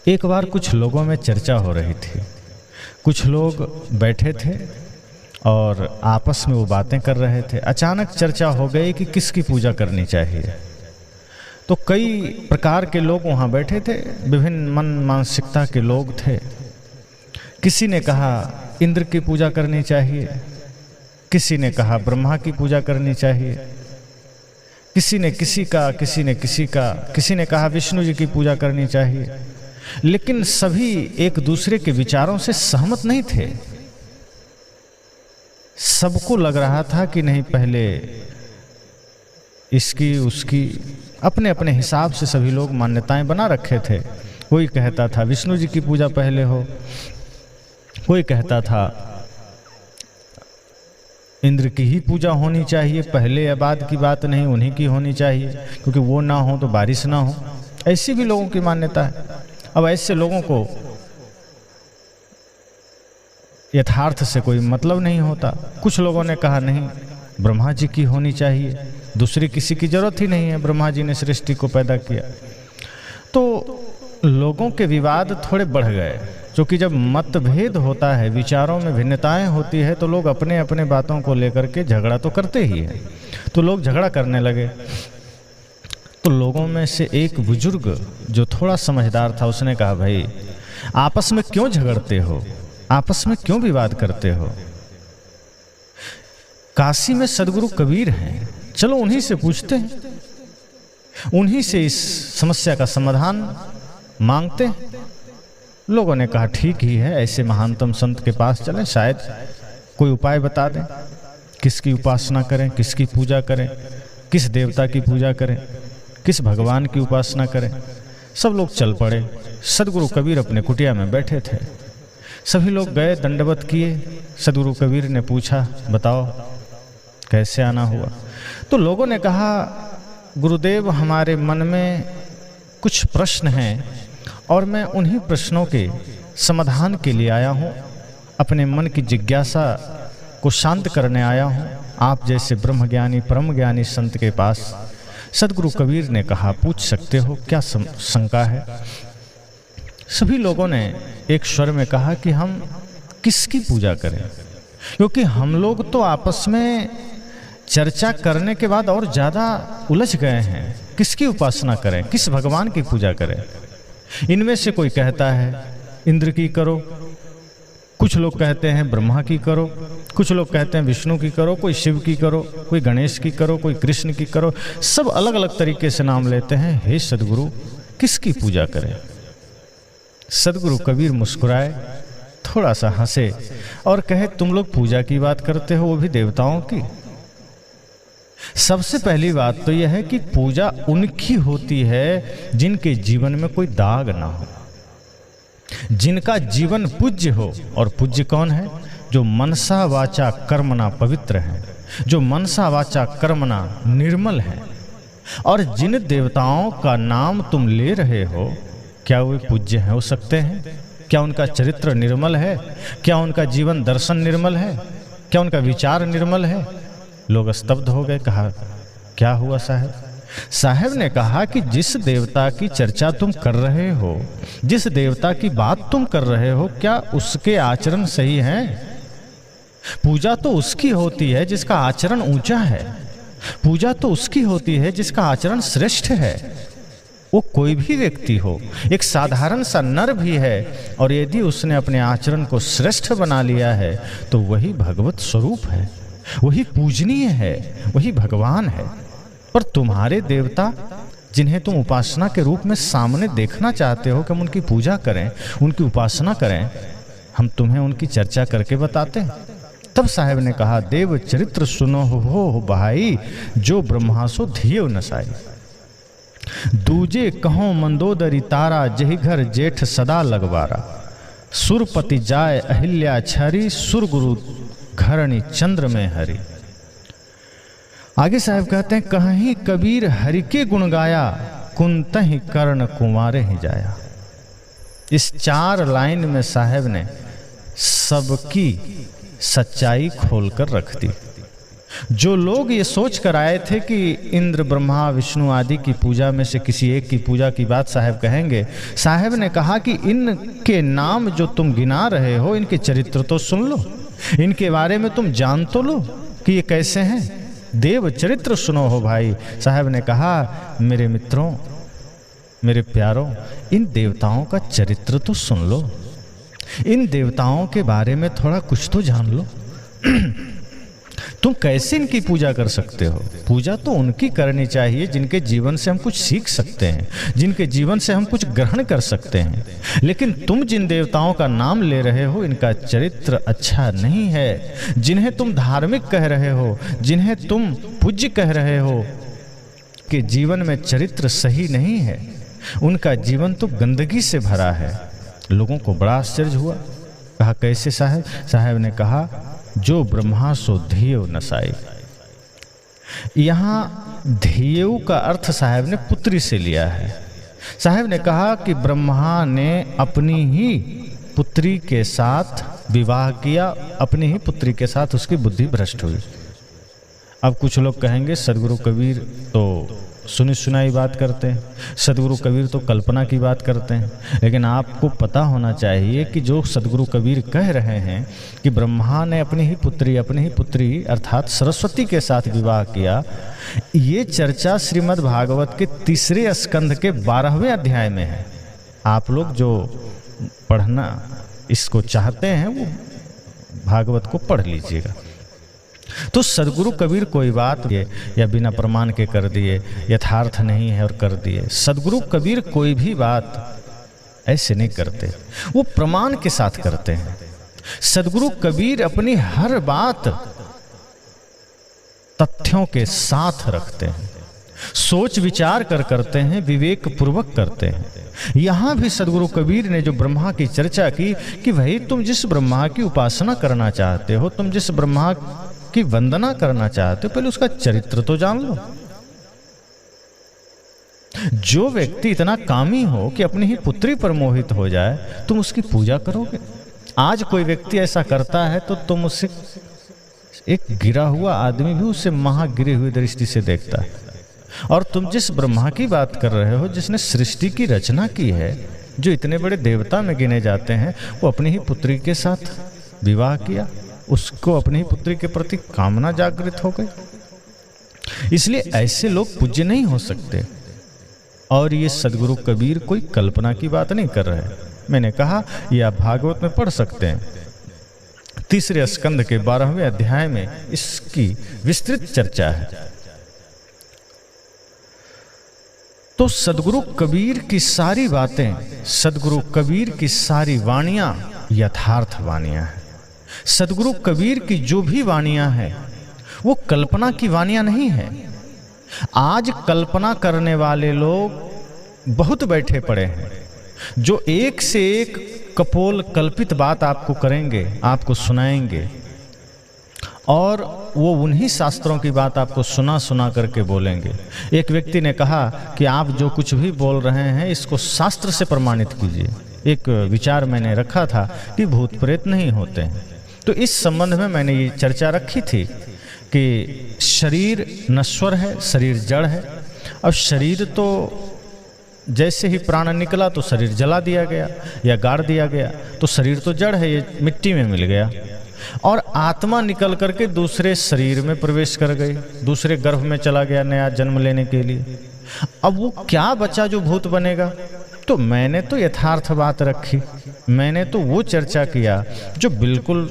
एक बार कुछ लोगों में चर्चा हो रही थी। कुछ लोग बैठे थे और आपस में वो बातें कर रहे थे। अचानक चर्चा हो गई कि किसकी पूजा करनी चाहिए। तो कई प्रकार के लोग वहाँ बैठे थे, विभिन्न मन मानसिकता के लोग थे। किसी ने कहा इंद्र की पूजा करनी चाहिए, किसी ने कहा ब्रह्मा की पूजा करनी चाहिए, किसी ने किसी का, किसी ने किसी का, किसी ने कहा विष्णु जी की पूजा करनी चाहिए। लेकिन सभी एक दूसरे के विचारों से सहमत नहीं थे। सबको लग रहा था कि नहीं, पहले इसकी उसकी, अपने अपने हिसाब से सभी लोग मान्यताएं बना रखे थे। कोई कहता था विष्णु जी की पूजा पहले हो, कोई कहता था इंद्र की ही पूजा होनी चाहिए, पहले या बाद की बात नहीं, उन्हीं की होनी चाहिए, क्योंकि वो ना हो तो बारिश ना हो। ऐसी भी लोगों की मान्यता है। अब ऐसे लोगों को यथार्थ से कोई मतलब नहीं होता। कुछ लोगों ने कहा नहीं, ब्रह्मा जी की होनी चाहिए, दूसरी किसी की जरूरत ही नहीं है, ब्रह्मा जी ने सृष्टि को पैदा किया। तो लोगों के विवाद थोड़े बढ़ गए, क्योंकि जब मतभेद होता है, विचारों में भिन्नताएं होती है, तो लोग अपने अपने बातों को लेकर के झगड़ा तो करते ही हैं। तो लोग झगड़ा करने लगे। तो लोगों में से एक बुजुर्ग जो थोड़ा समझदार था, उसने कहा भाई आपस में क्यों झगड़ते हो, आपस में क्यों विवाद करते हो। काशी में सदगुरु कबीर हैं, चलो उन्हीं से पूछते हैं, उन्हीं से इस समस्या का समाधान मांगते हैं। लोगों ने कहा ठीक ही है, ऐसे महानतम संत के पास चलें, शायद कोई उपाय बता दें, किसकी उपासना करें, किसकी पूजा करें, किस देवता की पूजा करें, किस भगवान की उपासना करें। सब लोग चल पड़े। सदगुरु कबीर अपने कुटिया में बैठे थे। सभी लोग गए, दंडवत किए। सदगुरु कबीर ने पूछा बताओ कैसे आना हुआ। तो लोगों ने कहा गुरुदेव हमारे मन में कुछ प्रश्न हैं और मैं उन्हीं प्रश्नों के समाधान के लिए आया हूँ, अपने मन की जिज्ञासा को शांत करने आया हूँ, आप जैसे ब्रह्मज्ञानी परम ज्ञानी संत के पास। सदगुरु कबीर ने कहा पूछ सकते हो, क्या शंका है। सभी लोगों ने एक स्वर में कहा कि हम किसकी पूजा करें, क्योंकि हम लोग तो आपस में चर्चा करने के बाद और ज़्यादा उलझ गए हैं। किसकी उपासना करें, किस भगवान की पूजा करें। इनमें से कोई कहता है इंद्र की करो, कुछ लोग कहते हैं ब्रह्मा की करो, कुछ लोग कहते हैं विष्णु की करो, कोई शिव की करो, कोई गणेश की करो, कोई कृष्ण की करो। सब अलग अलग तरीके से नाम लेते हैं। हे सदगुरु किसकी पूजा करें। सदगुरु कबीर मुस्कुराए, थोड़ा सा हंसे और कहे तुम लोग पूजा की बात करते हो, वो भी देवताओं की। सबसे पहली बात तो यह है कि पूजा उनकी होती है जिनके जीवन में कोई दाग ना हो, जिनका जीवन पूज्य हो। और पूज्य कौन है? जो मनसा वाचा कर्मणा पवित्र है, जो मनसा वाचा कर्मणा निर्मल है। और जिन देवताओं का नाम तुम ले रहे हो, क्या वे पूज्य हो सकते हैं? क्या उनका चरित्र निर्मल है? क्या उनका जीवन दर्शन निर्मल है? क्या उनका विचार निर्मल है? लोग स्तब्ध हो गए। कहा क्या हुआ साहब? साहब ने कहा कि जिस देवता की चर्चा तुम कर रहे हो, जिस देवता की बात तुम कर रहे हो, क्या उसके आचरण सही हैं? पूजा तो उसकी होती है जिसका आचरण ऊंचा है। पूजा तो उसकी होती है जिसका आचरण श्रेष्ठ है। वो कोई भी व्यक्ति हो, एक साधारण सा नर भी है, और यदि उसने अपने आचरण को श्रेष्ठ बना लिया है तो वही भगवत स्वरूप है, वही पूजनीय है, वही भगवान है। पर तुम्हारे देवता जिन्हें तुम उपासना के रूप में सामने देखना चाहते हो कि हम उनकी पूजा करें, उनकी उपासना करें, हम तुम्हें उनकी चर्चा करके बताते हैं। तब साहब ने कहा देव चरित्र सुनो हो भाई, जो ब्रह्मासो धियो नसाई। दूजे कहो मंदोदरी तारा, जही घर जेठ सदा लगवारा। सुरपति जाय अहिल्या छरी, सुरगुरु घरणी चंद्र में हरि। आगे साहब कहते हैं कहीं कबीर हरि के गुण गाया, कुंतहि कर्ण कुंवारे ही जाया। इस 4 लाइन में साहब ने सबकी सच्चाई खोलकर रख दी। जो लोग ये सोच कर आए थे कि इंद्र ब्रह्मा विष्णु आदि की पूजा में से किसी एक की पूजा की बात साहब कहेंगे, साहब ने कहा कि इनके नाम जो तुम गिना रहे हो, इनके चरित्र तो सुन लो, इनके बारे में तुम जान तो लो कि ये कैसे हैं। देव चरित्र सुनो हो भाई। साहब ने कहा, मेरे मित्रों, मेरे प्यारों, इन देवताओं का चरित्र तो सुन लो, इन देवताओं के बारे में थोड़ा कुछ तो जान लो। तुम कैसे इनकी पूजा कर सकते हो? पूजा तो उनकी करनी चाहिए जिनके जीवन से हम कुछ सीख सकते हैं, जिनके जीवन से हम कुछ ग्रहण कर सकते हैं। लेकिन तुम जिन देवताओं का नाम ले रहे हो, इनका चरित्र अच्छा नहीं है। जिन्हें तुम धार्मिक कह रहे हो, जिन्हें तुम पूज्य कह रहे हो, कि जीवन में चरित्र सही नहीं है, उनका जीवन तो गंदगी से भरा है। लोगों को बड़ा आश्चर्य हुआ। कहा, कैसे साहब? साहब ने कहा, जो ब्रह्मा सो धियो नसाई। यहाँ धियो का अर्थ साहब ने पुत्री से लिया है। साहब ने कहा कि ब्रह्मा ने अपनी ही पुत्री के साथ विवाह किया, अपनी ही पुत्री के साथ उसकी बुद्धि भ्रष्ट हुई। अब कुछ लोग कहेंगे सदगुरु कबीर तो सुनी सुनाई बात करते हैं, सदगुरु कबीर तो कल्पना की बात करते हैं। लेकिन आपको पता होना चाहिए कि जो सदगुरु कबीर कह रहे हैं कि ब्रह्मा ने अपनी ही पुत्री अर्थात सरस्वती के साथ विवाह किया, ये चर्चा श्रीमद् भागवत के 3 स्कंध के 12वें अध्याय में है। आप लोग जो पढ़ना इसको चाहते हैं वो भागवत को पढ़ लीजिएगा। तो सदगुरु कबीर कोई बात या बिना प्रमाण के कर दिए, यथार्थ नहीं है और कर दिए। सदगुरु कबीर कोई भी बात ऐसे नहीं करते, वो प्रमाण के साथ करते हैं। सदगुरु कबीर अपनी हर बात तथ्यों के साथ रखते हैं, सोच विचार कर करते हैं, विवेक पूर्वक करते हैं। यहां भी सदगुरु कबीर ने जो ब्रह्मा की चर्चा की कि भाई तुम जिस ब्रह्मा की उपासना करना चाहते हो, तुम जिस ब्रह्मा की वंदना करना चाहते हो, पहले उसका चरित्र तो जान लो। जो व्यक्ति इतना कामी हो कि अपनी ही पुत्री पर मोहित हो जाए, तुम उसकी पूजा करोगे? आज कोई व्यक्ति ऐसा करता है तो तुम उससे, एक गिरा हुआ आदमी भी उससे महा गिरी हुई दृष्टि से देखता है। और तुम जिस ब्रह्मा की बात कर रहे हो, जिसने सृष्टि की रचना की है, जो इतने बड़े देवता में गिने जाते हैं, वो अपनी ही पुत्री के साथ विवाह किया, उसको अपनी ही पुत्री के प्रति कामना जागृत हो गई। इसलिए ऐसे लोग पूज्य नहीं हो सकते। और ये सदगुरु कबीर कोई कल्पना की बात नहीं कर रहे हैं। मैंने कहा ये आप भागवत में पढ़ सकते हैं, 3 स्कंद के 12वें अध्याय में इसकी विस्तृत चर्चा है। तो सदगुरु कबीर की सारी बातें, सदगुरु कबीर की सारी वाणियां यथार्थ वाणियां हैं। सदगुरु कबीर की जो भी वाणियां हैं वो कल्पना की वाणियां नहीं है। आज कल्पना करने वाले लोग बहुत बैठे पड़े हैं, जो एक से एक कपोल कल्पित बात आपको करेंगे, आपको सुनाएंगे, और वो उन्हीं शास्त्रों की बात आपको सुना सुना करके बोलेंगे। एक व्यक्ति ने कहा कि आप जो कुछ भी बोल रहे हैं इसको शास्त्र से प्रमाणित कीजिए। एक विचार मैंने रखा था कि भूत प्रेत नहीं होते हैं। तो इस संबंध में मैंने ये चर्चा रखी थी कि शरीर नश्वर है, शरीर जड़ है। अब शरीर तो जैसे ही प्राण निकला तो शरीर जला दिया गया या गाड़ दिया गया, तो शरीर तो जड़ है, ये मिट्टी में मिल गया। और आत्मा निकल करके दूसरे शरीर में प्रवेश कर गई, दूसरे गर्भ में चला गया नया जन्म लेने के लिए। अब वो क्या बचा जो भूत बनेगा? तो मैंने तो यथार्थ बात रखी, मैंने तो वो चर्चा किया जो बिल्कुल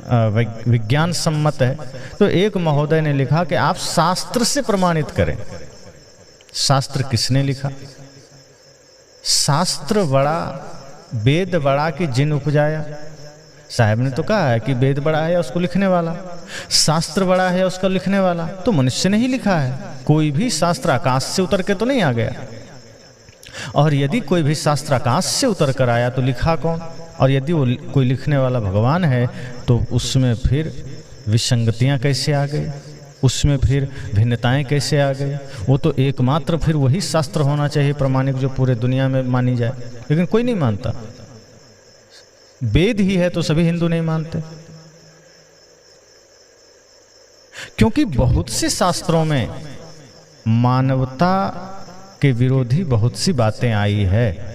विज्ञान सम्मत है। तो एक महोदय ने लिखा कि आप शास्त्र से प्रमाणित करें। शास्त्र किसने लिखा? शास्त्र बड़ा वेद बड़ा कि जिन उपजाया। साहब ने तो कहा है कि वेद बड़ा है उसको लिखने वाला, शास्त्र बड़ा है उसका लिखने वाला। तो मनुष्य ने ही लिखा है, कोई भी शास्त्र आकाश से उतर के तो नहीं आ गया। और यदि कोई भी शास्त्र आकाश से उतर कर आया तो लिखा कौन? और यदि वो कोई लिखने वाला भगवान है तो उसमें फिर विसंगतियां कैसे आ गई, उसमें फिर भिन्नताएं कैसे आ गई? वो तो एकमात्र फिर वही शास्त्र होना चाहिए प्रमाणिक जो पूरे दुनिया में मानी जाए, लेकिन कोई नहीं मानता। वेद ही है तो सभी हिंदू नहीं मानते। क्योंकि बहुत से शास्त्रों में मानवता के विरोधी बहुत सी बातें आई है।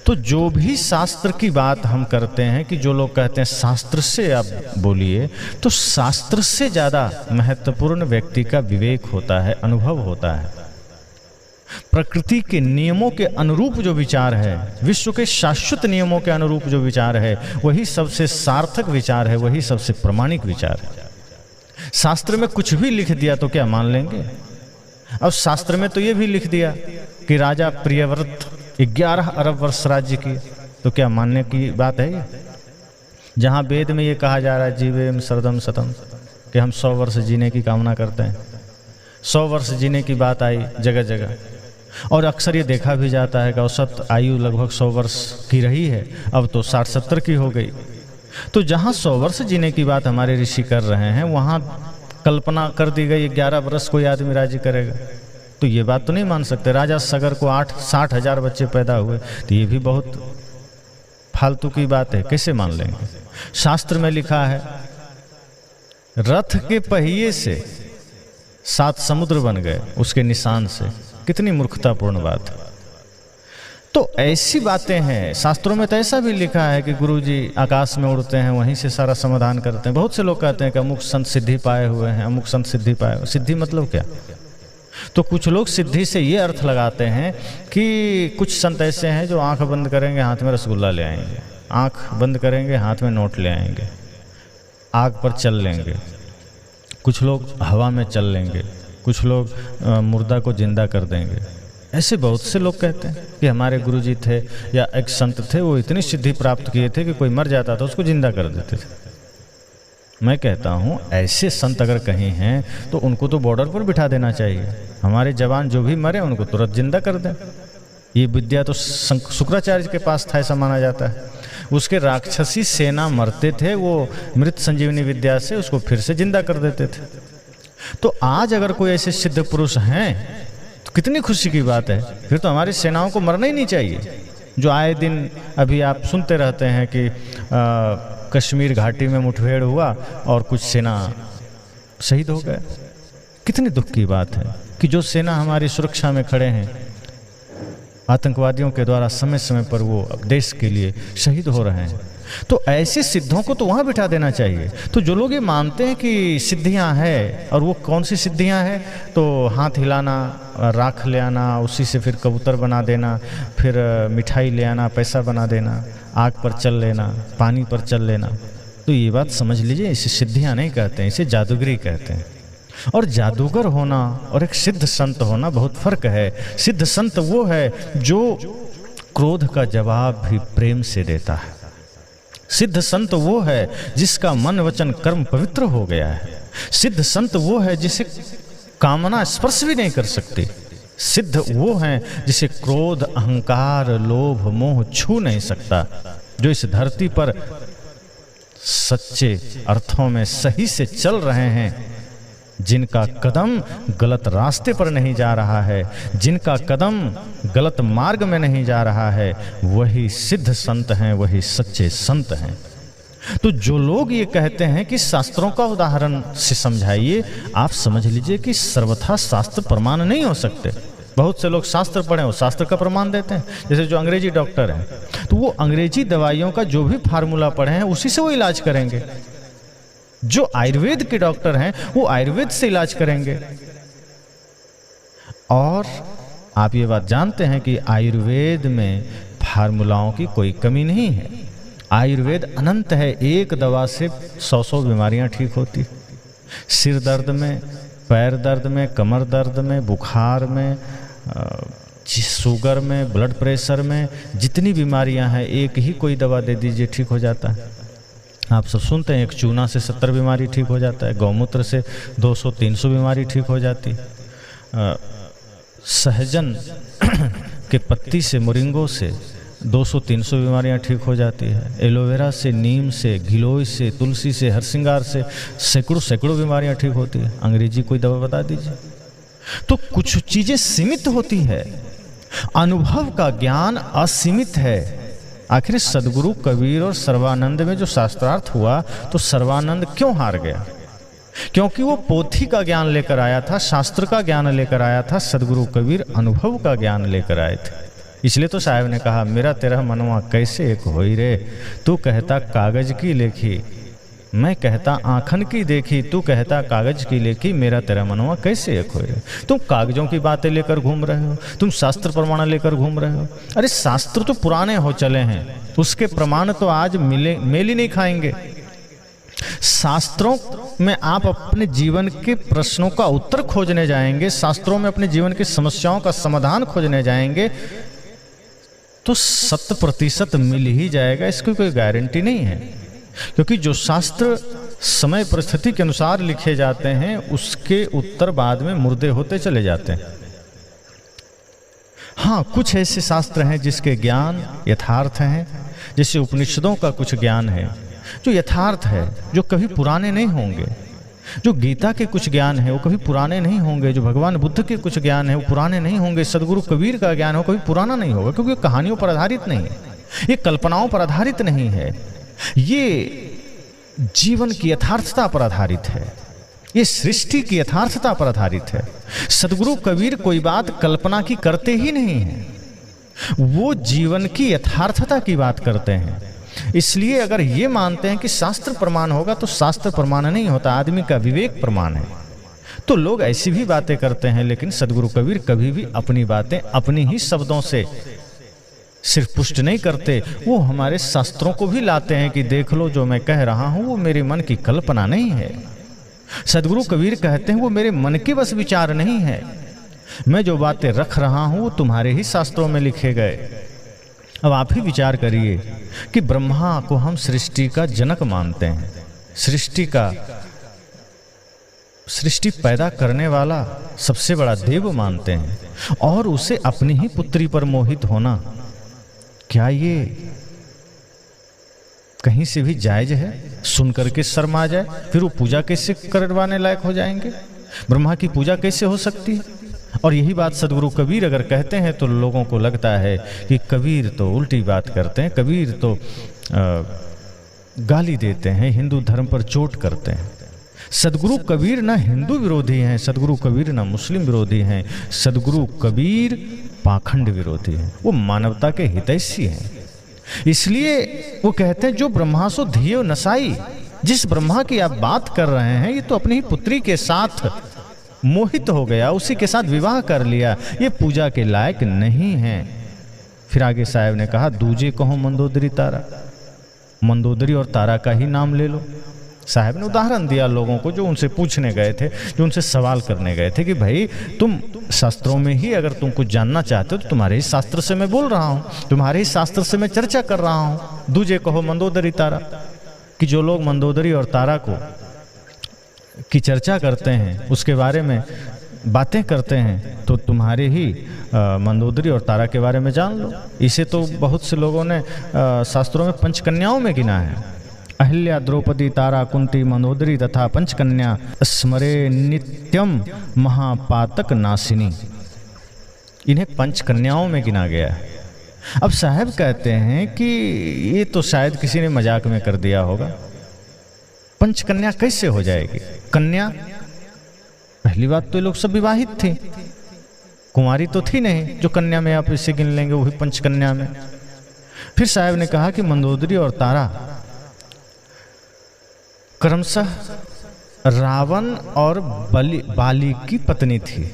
तो जो भी शास्त्र की बात हम करते हैं, कि जो लोग कहते हैं शास्त्र से आप बोलिए, तो शास्त्र से ज़्यादा महत्वपूर्ण व्यक्ति का विवेक होता है, अनुभव होता है। प्रकृति के नियमों के अनुरूप जो विचार है, विश्व के शाश्वत नियमों के अनुरूप जो विचार है, वही सबसे सार्थक विचार है, वही सबसे प्रामाणिक विचार है। शास्त्र में कुछ भी लिख दिया तो क्या मान लेंगे? अब शास्त्र में तो ये भी लिख दिया कि राजा प्रियव्रत 11 अरब वर्ष राज्य किए, तो क्या मानने की बात है ये? जहाँ वेद में ये कहा जा रहा है जीवेम शरदम शतम, कि हम 100 वर्ष जीने की कामना करते हैं, 100 वर्ष जीने की बात आई जगह जगह, और अक्सर ये देखा भी जाता है कि औसत आयु लगभग 100 वर्ष की रही है, अब तो 60-70 की हो गई। तो जहाँ 100 वर्ष जीने की बात हमारे ऋषि कर रहे हैं, वहाँ कल्पना कर दी गई 11 वर्ष कोई आदमी राज्य करेगा, तो ये बात तो नहीं मान सकते। राजा सगर को 60,000 बच्चे पैदा हुए, तो ये भी बहुत फालतू की बात है, कैसे मान लेंगे? शास्त्र में लिखा है रथ के पहिए से 7 समुद्र बन गए, उसके निशान से। कितनी मूर्खतापूर्ण बात है। तो ऐसी बातें हैं शास्त्रों में। तो ऐसा भी लिखा है कि गुरुजी आकाश में उड़ते हैं, वहीं से सारा समाधान करते हैं। बहुत से लोग कहते हैं कि अमुक संत सिद्धि पाए हुए हैं, अमुक संत सिद्धि पाए हुए। सिद्धि मतलब क्या? तो कुछ लोग सिद्धि से ये अर्थ लगाते हैं कि कुछ संत ऐसे हैं जो आंख बंद करेंगे हाथ में रसगुल्ला ले आएंगे, आंख बंद करेंगे हाथ में नोट ले आएंगे, आग पर चल लेंगे, कुछ लोग हवा में चल लेंगे, कुछ लोग मुर्दा को जिंदा कर देंगे। ऐसे बहुत से लोग कहते हैं कि हमारे गुरुजी थे या एक संत थे, वो इतनी सिद्धि प्राप्त किए थे कि कोई मर जाता था उसको जिंदा कर देते थे। मैं कहता हूँ ऐसे संत अगर कहीं हैं तो उनको तो बॉर्डर पर बिठा देना चाहिए। हमारे जवान जो भी मरे उनको तुरंत जिंदा कर दें। ये विद्या तो शुक्राचार्य के पास था, ऐसा माना जाता है। उसके राक्षसी सेना मरते थे, वो मृत संजीवनी विद्या से उसको फिर से जिंदा कर देते थे। तो आज अगर कोई ऐसे सिद्ध पुरुष हैं तो कितनी खुशी की बात है। फिर तो हमारी सेनाओं को मरना ही नहीं चाहिए। जो आए दिन अभी आप सुनते रहते हैं कि कश्मीर घाटी में मुठभेड़ हुआ और कुछ सेना शहीद हो गए। कितनी दुख की बात है कि जो सेना हमारी सुरक्षा में खड़े हैं, आतंकवादियों के द्वारा समय समय पर वो देश के लिए शहीद हो रहे हैं। तो ऐसे सिद्धों को तो वहाँ बिठा देना चाहिए। तो जो लोग ये मानते हैं कि सिद्धियाँ हैं, और वो कौन सी सिद्धियाँ हैं, तो हाथ हिलाना, राख ले आना, उसी से फिर कबूतर बना देना, फिर मिठाई ले आना, पैसा बना देना, आग पर चल लेना, पानी पर चल लेना, तो ये बात समझ लीजिए, इसे सिद्धियाँ नहीं कहते हैं, इसे जादूगरी कहते हैं। और जादूगर होना और एक सिद्ध संत होना बहुत फर्क है। सिद्ध संत वो है जो क्रोध का जवाब भी प्रेम से देता है। सिद्ध संत वो है जिसका मन वचन कर्म पवित्र हो गया है। सिद्ध संत वो है जिसे कामना स्पर्श भी नहीं कर सकती। सिद्ध वो है जिसे क्रोध, अहंकार, लोभ, मोह छू नहीं सकता। जो इस धरती पर सच्चे अर्थों में सही से चल रहे हैं, जिनका कदम गलत रास्ते पर नहीं जा रहा है, जिनका कदम गलत मार्ग में नहीं जा रहा है, वही सिद्ध संत हैं, वही सच्चे संत हैं। तो जो लोग ये कहते हैं कि शास्त्रों का उदाहरण से समझाइए, आप समझ लीजिए कि सर्वथा शास्त्र प्रमाण नहीं हो सकते। बहुत से लोग शास्त्र पढ़े, वो शास्त्र का प्रमाण देते हैं। जैसे जो अंग्रेजी डॉक्टर हैं, तो वो अंग्रेजी दवाइयों का जो भी फार्मूला पढ़े हैं उसी से वो इलाज करेंगे। जो आयुर्वेद के डॉक्टर हैं वो आयुर्वेद से इलाज करेंगे। और आप ये बात जानते हैं कि आयुर्वेद में फार्मूलाओं की कोई कमी नहीं है। आयुर्वेद अनंत है। एक दवा से 100 बीमारियां ठीक होती। सिर दर्द में, पैर दर्द में, कमर दर्द में, बुखार में, शुगर में, ब्लड प्रेशर में, जितनी बीमारियां हैं एक ही कोई दवा दे दीजिए, ठीक हो जाता है। आप सब सुनते हैं एक चूना से 70 बीमारी ठीक हो जाता है, गौमूत्र से 200-300 बीमारी ठीक हो जाती, सहजन के पत्ती से, मोरिंगो से 200-300 बीमारियां ठीक हो जाती है, एलोवेरा से, नीम से, गिलोय से, तुलसी से, हरसिंगार से सैकड़ों बीमारियां ठीक होती है। अंग्रेजी कोई दवा बता दीजिए। तो कुछ चीज़ें सीमित होती है, अनुभव का ज्ञान असीमित है। आखिर सदगुरु कबीर और सर्वानंद में जो शास्त्रार्थ हुआ, तो सर्वानंद क्यों हार गया? क्योंकि वो पोथी का ज्ञान लेकर आया था, शास्त्र का ज्ञान लेकर आया था, सदगुरु कबीर अनुभव का ज्ञान लेकर आए थे। इसलिए तो साहब ने कहा, मेरा तेरा मनवा कैसे एक होई रे, तू कहता कागज की लेखी, मैं कहता आँखन की देखी, तू कहता कागज की लेखी, मेरा तेरा मनवा कैसे एक होई रे। तुम कागजों की बातें लेकर घूम रहे हो, तुम शास्त्र प्रमाण लेकर घूम रहे हो। अरे शास्त्र तो पुराने हो चले हैं, उसके प्रमाण तो आज मेल ही नहीं खाएंगे। शास्त्रों में आप अपने जीवन के प्रश्नों का उत्तर खोजने जाएंगे, शास्त्रों में अपने जीवन की समस्याओं का समाधान खोजने जाएंगे तो 100% मिल ही जाएगा, इसकी कोई गारंटी नहीं है। क्योंकि जो शास्त्र समय परिस्थिति के अनुसार लिखे जाते हैं उसके उत्तर बाद में मुर्दे होते चले जाते हैं। हाँ, कुछ ऐसे शास्त्र हैं जिसके ज्ञान यथार्थ हैं, जैसे उपनिषदों का कुछ ज्ञान है जो यथार्थ है, जो कभी पुराने नहीं होंगे। जो गीता के कुछ ज्ञान है वो कभी पुराने नहीं होंगे, जो भगवान बुद्ध के कुछ ज्ञान है वो पुराने नहीं होंगे, सदगुरु कबीर का ज्ञान हो कभी पुराना नहीं होगा, क्योंकि ये कहानियों पर आधारित नहीं है, ये कल्पनाओं पर आधारित नहीं है, ये जीवन की यथार्थता पर आधारित है, ये सृष्टि की यथार्थता पर आधारित है। सदगुरु कबीर कोई बात कल्पना की करते ही नहीं है, वो जीवन की यथार्थता की बात करते हैं। इसलिए अगर ये मानते हैं कि शास्त्र प्रमाण होगा तो शास्त्र प्रमाण नहीं होता, आदमी का विवेक प्रमाण है। तो लोग ऐसी भी बातें करते हैं, लेकिन सदगुरु कबीर कभी भी अपनी बातें अपनी ही शब्दों से सिर्फ पुष्ट नहीं करते, वो हमारे शास्त्रों को भी लाते हैं कि देख लो जो मैं कह रहा हूं वो मेरे मन की कल्पना नहीं है। सदगुरु कबीर कहते हैं वो मेरे मन के बस विचार नहीं है, मैं जो बातें रख रहा हूं वो तुम्हारे ही शास्त्रों में लिखे गए। अब आप ही विचार करिए कि ब्रह्मा को हम सृष्टि का जनक मानते हैं, सृष्टि पैदा करने वाला सबसे बड़ा देव मानते हैं, और उसे अपनी ही पुत्री पर मोहित होना, क्या ये कहीं से भी जायज है? सुन करके शर्म आ जाए, फिर वो पूजा कैसे करवाने लायक हो जाएंगे? ब्रह्मा की पूजा कैसे हो सकती है? और यही बात सदगुरु कबीर अगर कहते हैं तो लोगों को लगता है कि कबीर तो उल्टी बात करते हैं, कबीर तो गाली देते हैं, हिंदू धर्म पर चोट करते हैं। सदगुरु कबीर ना हिंदू विरोधी हैं, सदगुरु कबीर ना मुस्लिम विरोधी हैं, सदगुरु कबीर पाखंड विरोधी हैं, वो मानवता के हितैषी हैं। इसलिए वो कहते हैं जो ब्रह्मा सो धियो नसाई, जिस ब्रह्मा की आप बात कर रहे हैं ये तो अपनी ही पुत्री के साथ मोहित हो गया, उसी के साथ विवाह कर लिया, ये पूजा के लायक नहीं है। फिर आगे साहब ने कहा, दूजे कहो मंदोदरी तारा, मंदोदरी और तारा का ही नाम ले लो। साहब ने उदाहरण दिया लोगों को जो उनसे पूछने गए थे, जो उनसे सवाल करने गए थे कि भाई तुम शास्त्रों में ही अगर तुम कुछ जानना चाहते हो तो तुम्हारे ही शास्त्र से मैं बोल रहा हूँ, तुम्हारे ही शास्त्र से मैं चर्चा कर रहा हूँ। दूजे कहो मंदोदरी तारा, कि जो लोग मंदोदरी और तारा को की चर्चा करते हैं, उसके बारे में बातें करते हैं, तो तुम्हारे ही मंदोदरी और तारा के बारे में जान लो। इसे तो बहुत से लोगों ने शास्त्रों में पंचकन्याओं में गिना है, अहिल्या द्रौपदी तारा कुंती मंदोदरी तथा पंचकन्या स्मरे नित्यम महापातक नासिनी, इन्हें पंचकन्याओं में गिना गया है। अब साहब कहते हैं कि ये तो शायद किसी ने मजाक में कर दिया होगा, पंचकन्या कैसे हो जाएगी? कन्या, पहली बात तो ये लोग सब विवाहित थे, कुंवारी तो थी नहीं जो कन्या में आप इसे गिन लेंगे, वही पंचकन्या में। फिर साहब ने कहा कि मंदोदरी और तारा क्रमशः रावण और बाली की पत्नी थी,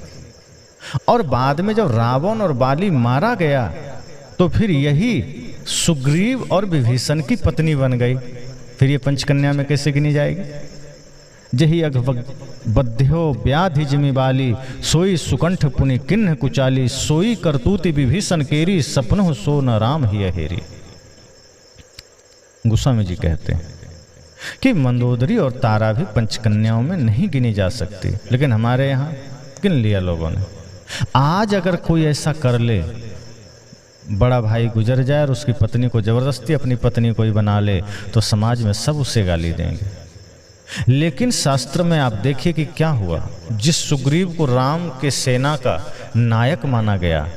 और बाद में जब रावण और बाली मारा गया तो फिर यही सुग्रीव और विभीषण की पत्नी बन गई। फिर ये पंचकन्या में कैसे गिनी जाएगी? जही अघबध्यो व्याधि जिमि बाली, सोई सुकंठ पुनि किन्ह कुचाली, सोई करतूति विभीषण केरी, सपनों सो न राम ही अहेरी। गोस्वामी जी कहते हैं कि मंदोदरी और तारा भी पंचकन्याओं में नहीं गिनी जा सकती, लेकिन हमारे यहाँ गिन लिया लोगों ने। आज अगर कोई ऐसा कर ले, बड़ा भाई गुजर जाए और उसकी पत्नी को जबरदस्ती अपनी पत्नी को ही बना ले, तो समाज में सब उसे गाली देंगे। लेकिन शास्त्र में आप देखिए कि क्या हुआ। जिस सुग्रीव को राम के सेना का नायक माना गया,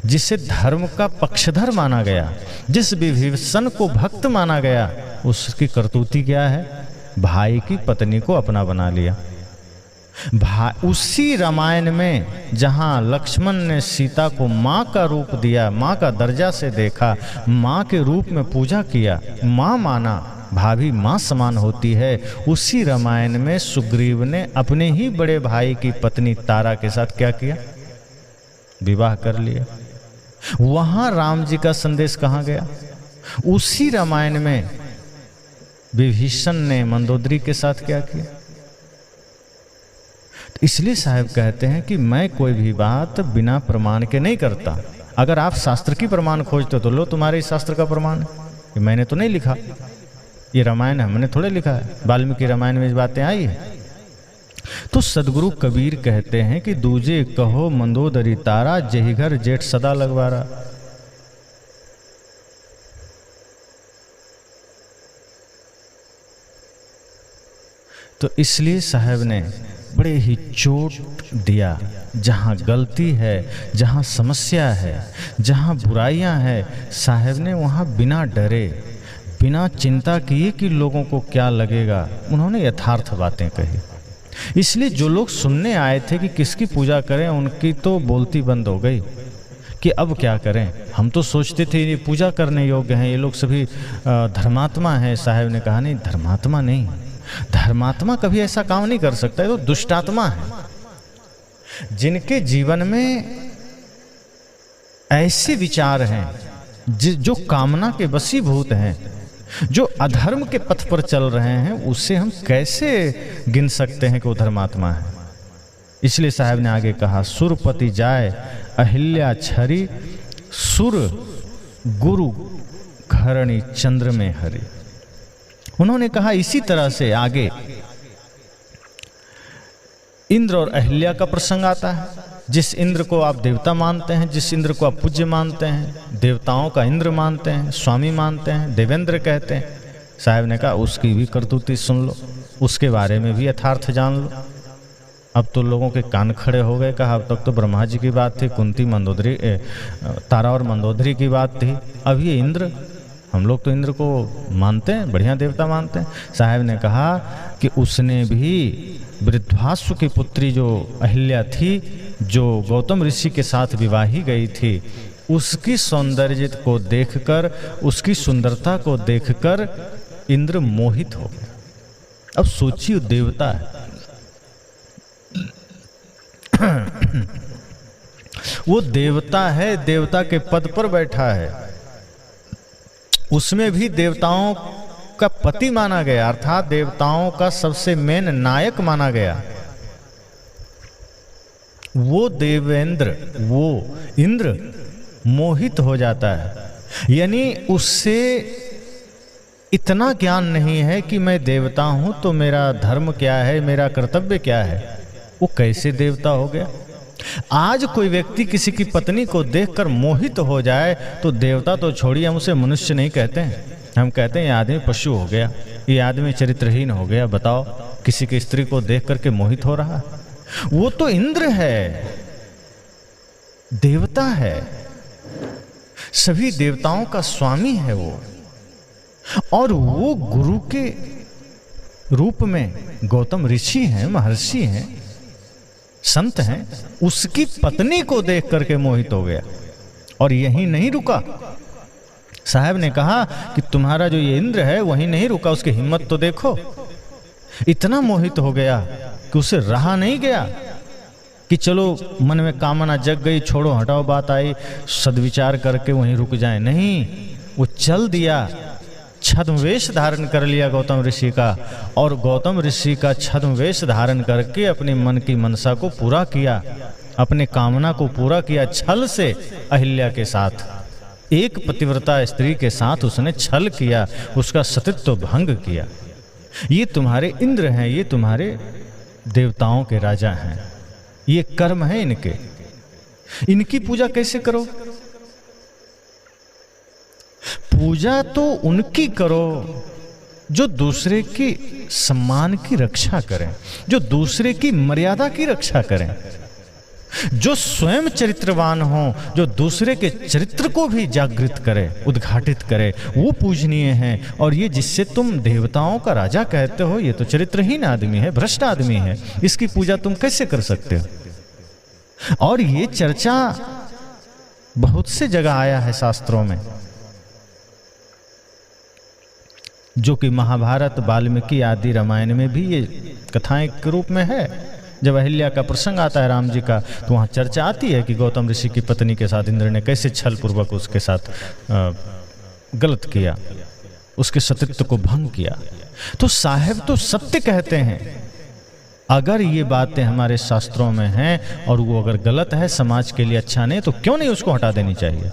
जिसे धर्म का पक्षधर माना गया, जिस विभीषण को भक्त माना गया, उसकी करतूती क्या है? भाई की पत्नी को अपना बना लिया। उसी रामायण में जहां लक्ष्मण ने सीता को माँ का रूप दिया, माँ का दर्जा से देखा, माँ के रूप में पूजा किया, माँ माना, भाभी माँ समान होती है, उसी रामायण में सुग्रीव ने अपने ही बड़े भाई की पत्नी तारा के साथ क्या किया? विवाह कर लिया। वहां राम जी का संदेश कहां गया? उसी रामायण में विभीषण ने मंदोदरी के साथ क्या किया? इसलिए साहब कहते हैं कि मैं कोई भी बात बिना प्रमाण के नहीं करता। अगर आप शास्त्र की प्रमाण खोजते हो तो लो, तुम्हारे इस शास्त्र का प्रमाण है। मैंने तो नहीं लिखा, ये रामायण हमने थोड़े लिखा है, वाल्मीकि रामायण में इस बातें आई है। तो सदगुरु कबीर कहते हैं कि दूजे कहो मंदोदरी तारा, जही घर जेठ सदा लगवारा। तो इसलिए साहब ने बड़े ही चोट दिया। जहां गलती है, जहां समस्या है, जहां बुराइयां है, साहब ने वहां बिना डरे, बिना चिंता किए कि लोगों को क्या लगेगा, उन्होंने यथार्थ बातें कही। इसलिए जो लोग सुनने आए थे कि किसकी पूजा करें, उनकी तो बोलती बंद हो गई कि अब क्या करें। हम तो सोचते थे ये पूजा करने योग्य हैं, ये लोग सभी धर्मात्मा हैं। साहब ने कहा नहीं, धर्मात्मा नहीं, धर्मात्मा कभी ऐसा काम नहीं कर सकता, ये तो दुष्टात्मा है। जिनके जीवन में ऐसे विचार हैं, जो कामना के वशीभूत हैं, जो अधर्म के पथ पर चल रहे हैं, उससे हम कैसे गिन सकते हैं कि वो धर्मात्मा है। इसलिए साहब ने आगे कहा, सुरपति जाए अहिल्या छरी, सुर गुरु घरणी चंद्र में हरि। उन्होंने कहा इसी तरह से आगे इंद्र और अहिल्या का प्रसंग आता है। जिस इंद्र को आप देवता मानते हैं, जिस इंद्र को आप पूज्य मानते हैं, देवताओं का इंद्र मानते हैं, स्वामी मानते हैं, देवेंद्र कहते हैं, साहब ने कहा उसकी भी करतूती सुन लो, उसके बारे में भी यथार्थ जान लो। अब तो लोगों के कान खड़े हो गए। कहा अब तक तो ब्रह्मा जी की बात थी, कुंती मंदोदरी, तारा और मंदोदरी की बात थी, अब ये इंद्र, हम लोग तो इंद्र को मानते हैं, बढ़िया देवता मानते हैं। साहब ने कहा कि उसने भी वृद्धासु की पुत्री जो अहिल्या थी, जो गौतम ऋषि के साथ विवाही गई थी, उसकी सौंदर्य को देखकर, उसकी सुंदरता को देखकर इंद्र मोहित हो गया। अब सोचिए, देवता है वो देवता है, देवता के पद पर बैठा है, उसमें भी देवताओं का पति माना गया, अर्थात देवताओं का सबसे मेन नायक माना गया। वो देवेंद्र, वो इंद्र मोहित हो जाता है। यानी उससे इतना ज्ञान नहीं है कि मैं देवता हूं तो मेरा धर्म क्या है, मेरा कर्तव्य क्या है। वो कैसे देवता हो गया? आज कोई व्यक्ति किसी की पत्नी को देखकर मोहित हो जाए तो देवता तो छोड़िए, हम उसे मनुष्य नहीं कहते हैं, हम कहते हैं ये आदमी पशु हो गया, ये आदमी चरित्रहीन हो गया। बताओ, किसी की स्त्री को देख करके मोहित हो रहा है? वो तो इंद्र है, देवता है, सभी देवताओं का स्वामी है वो, और वो गुरु के रूप में गौतम ऋषि हैं, महर्षि हैं, संत हैं। उसकी पत्नी को देख करके मोहित हो गया। और यहीं नहीं रुका, साहब ने कहा कि तुम्हारा जो ये इंद्र है वहीं नहीं रुका, उसकी हिम्मत तो देखो। इतना मोहित हो गया कि उसे रहा नहीं गया कि चलो मन में कामना जग गई, छोड़ो हटाओ बात आई, सद्विचार करके वहीं रुक जाए। नहीं, वो चल दिया, छद्मवेश धारण कर लिया गौतम ऋषि का, और गौतम ऋषि का छद्मवेश धारण करके अपने मन की मनसा को पूरा किया, अपने कामना को पूरा किया छल से। अहिल्या के साथ, एक पतिव्रता स्त्री के साथ उसने छल किया, उसका सतीत्व भंग किया। ये तुम्हारे इंद्र हैं, ये तुम्हारे देवताओं के राजा हैं, ये कर्म है इनके, इनकी पूजा कैसे करो? पूजा तो उनकी करो जो दूसरे की सम्मान की रक्षा करें, जो दूसरे की मर्यादा की रक्षा करें। जो स्वयं चरित्रवान हो, जो दूसरे के चरित्र को भी जागृत करे, उद्घाटित करे, वो पूजनीय है। और ये जिससे तुम देवताओं का राजा कहते हो, ये तो चरित्रहीन आदमी है, भ्रष्ट आदमी है, इसकी पूजा तुम कैसे कर सकते हो? और ये चर्चा बहुत से जगह आया है शास्त्रों में, जो कि महाभारत, वाल्मीकि आदि रामायण में भी ये कथाएं के रूप में है। जब अहिल्या का प्रसंग आता है राम जी का, तो वहाँ चर्चा आती है कि गौतम ऋषि की पत्नी के साथ इंद्र ने कैसे छल पूर्वक उसके साथ गलत किया, उसके सतीत्व को भंग किया। तो साहेब तो सत्य कहते हैं। अगर ये बातें हमारे शास्त्रों में हैं और वो अगर गलत है, समाज के लिए अच्छा नहीं, तो क्यों नहीं उसको हटा देनी चाहिए?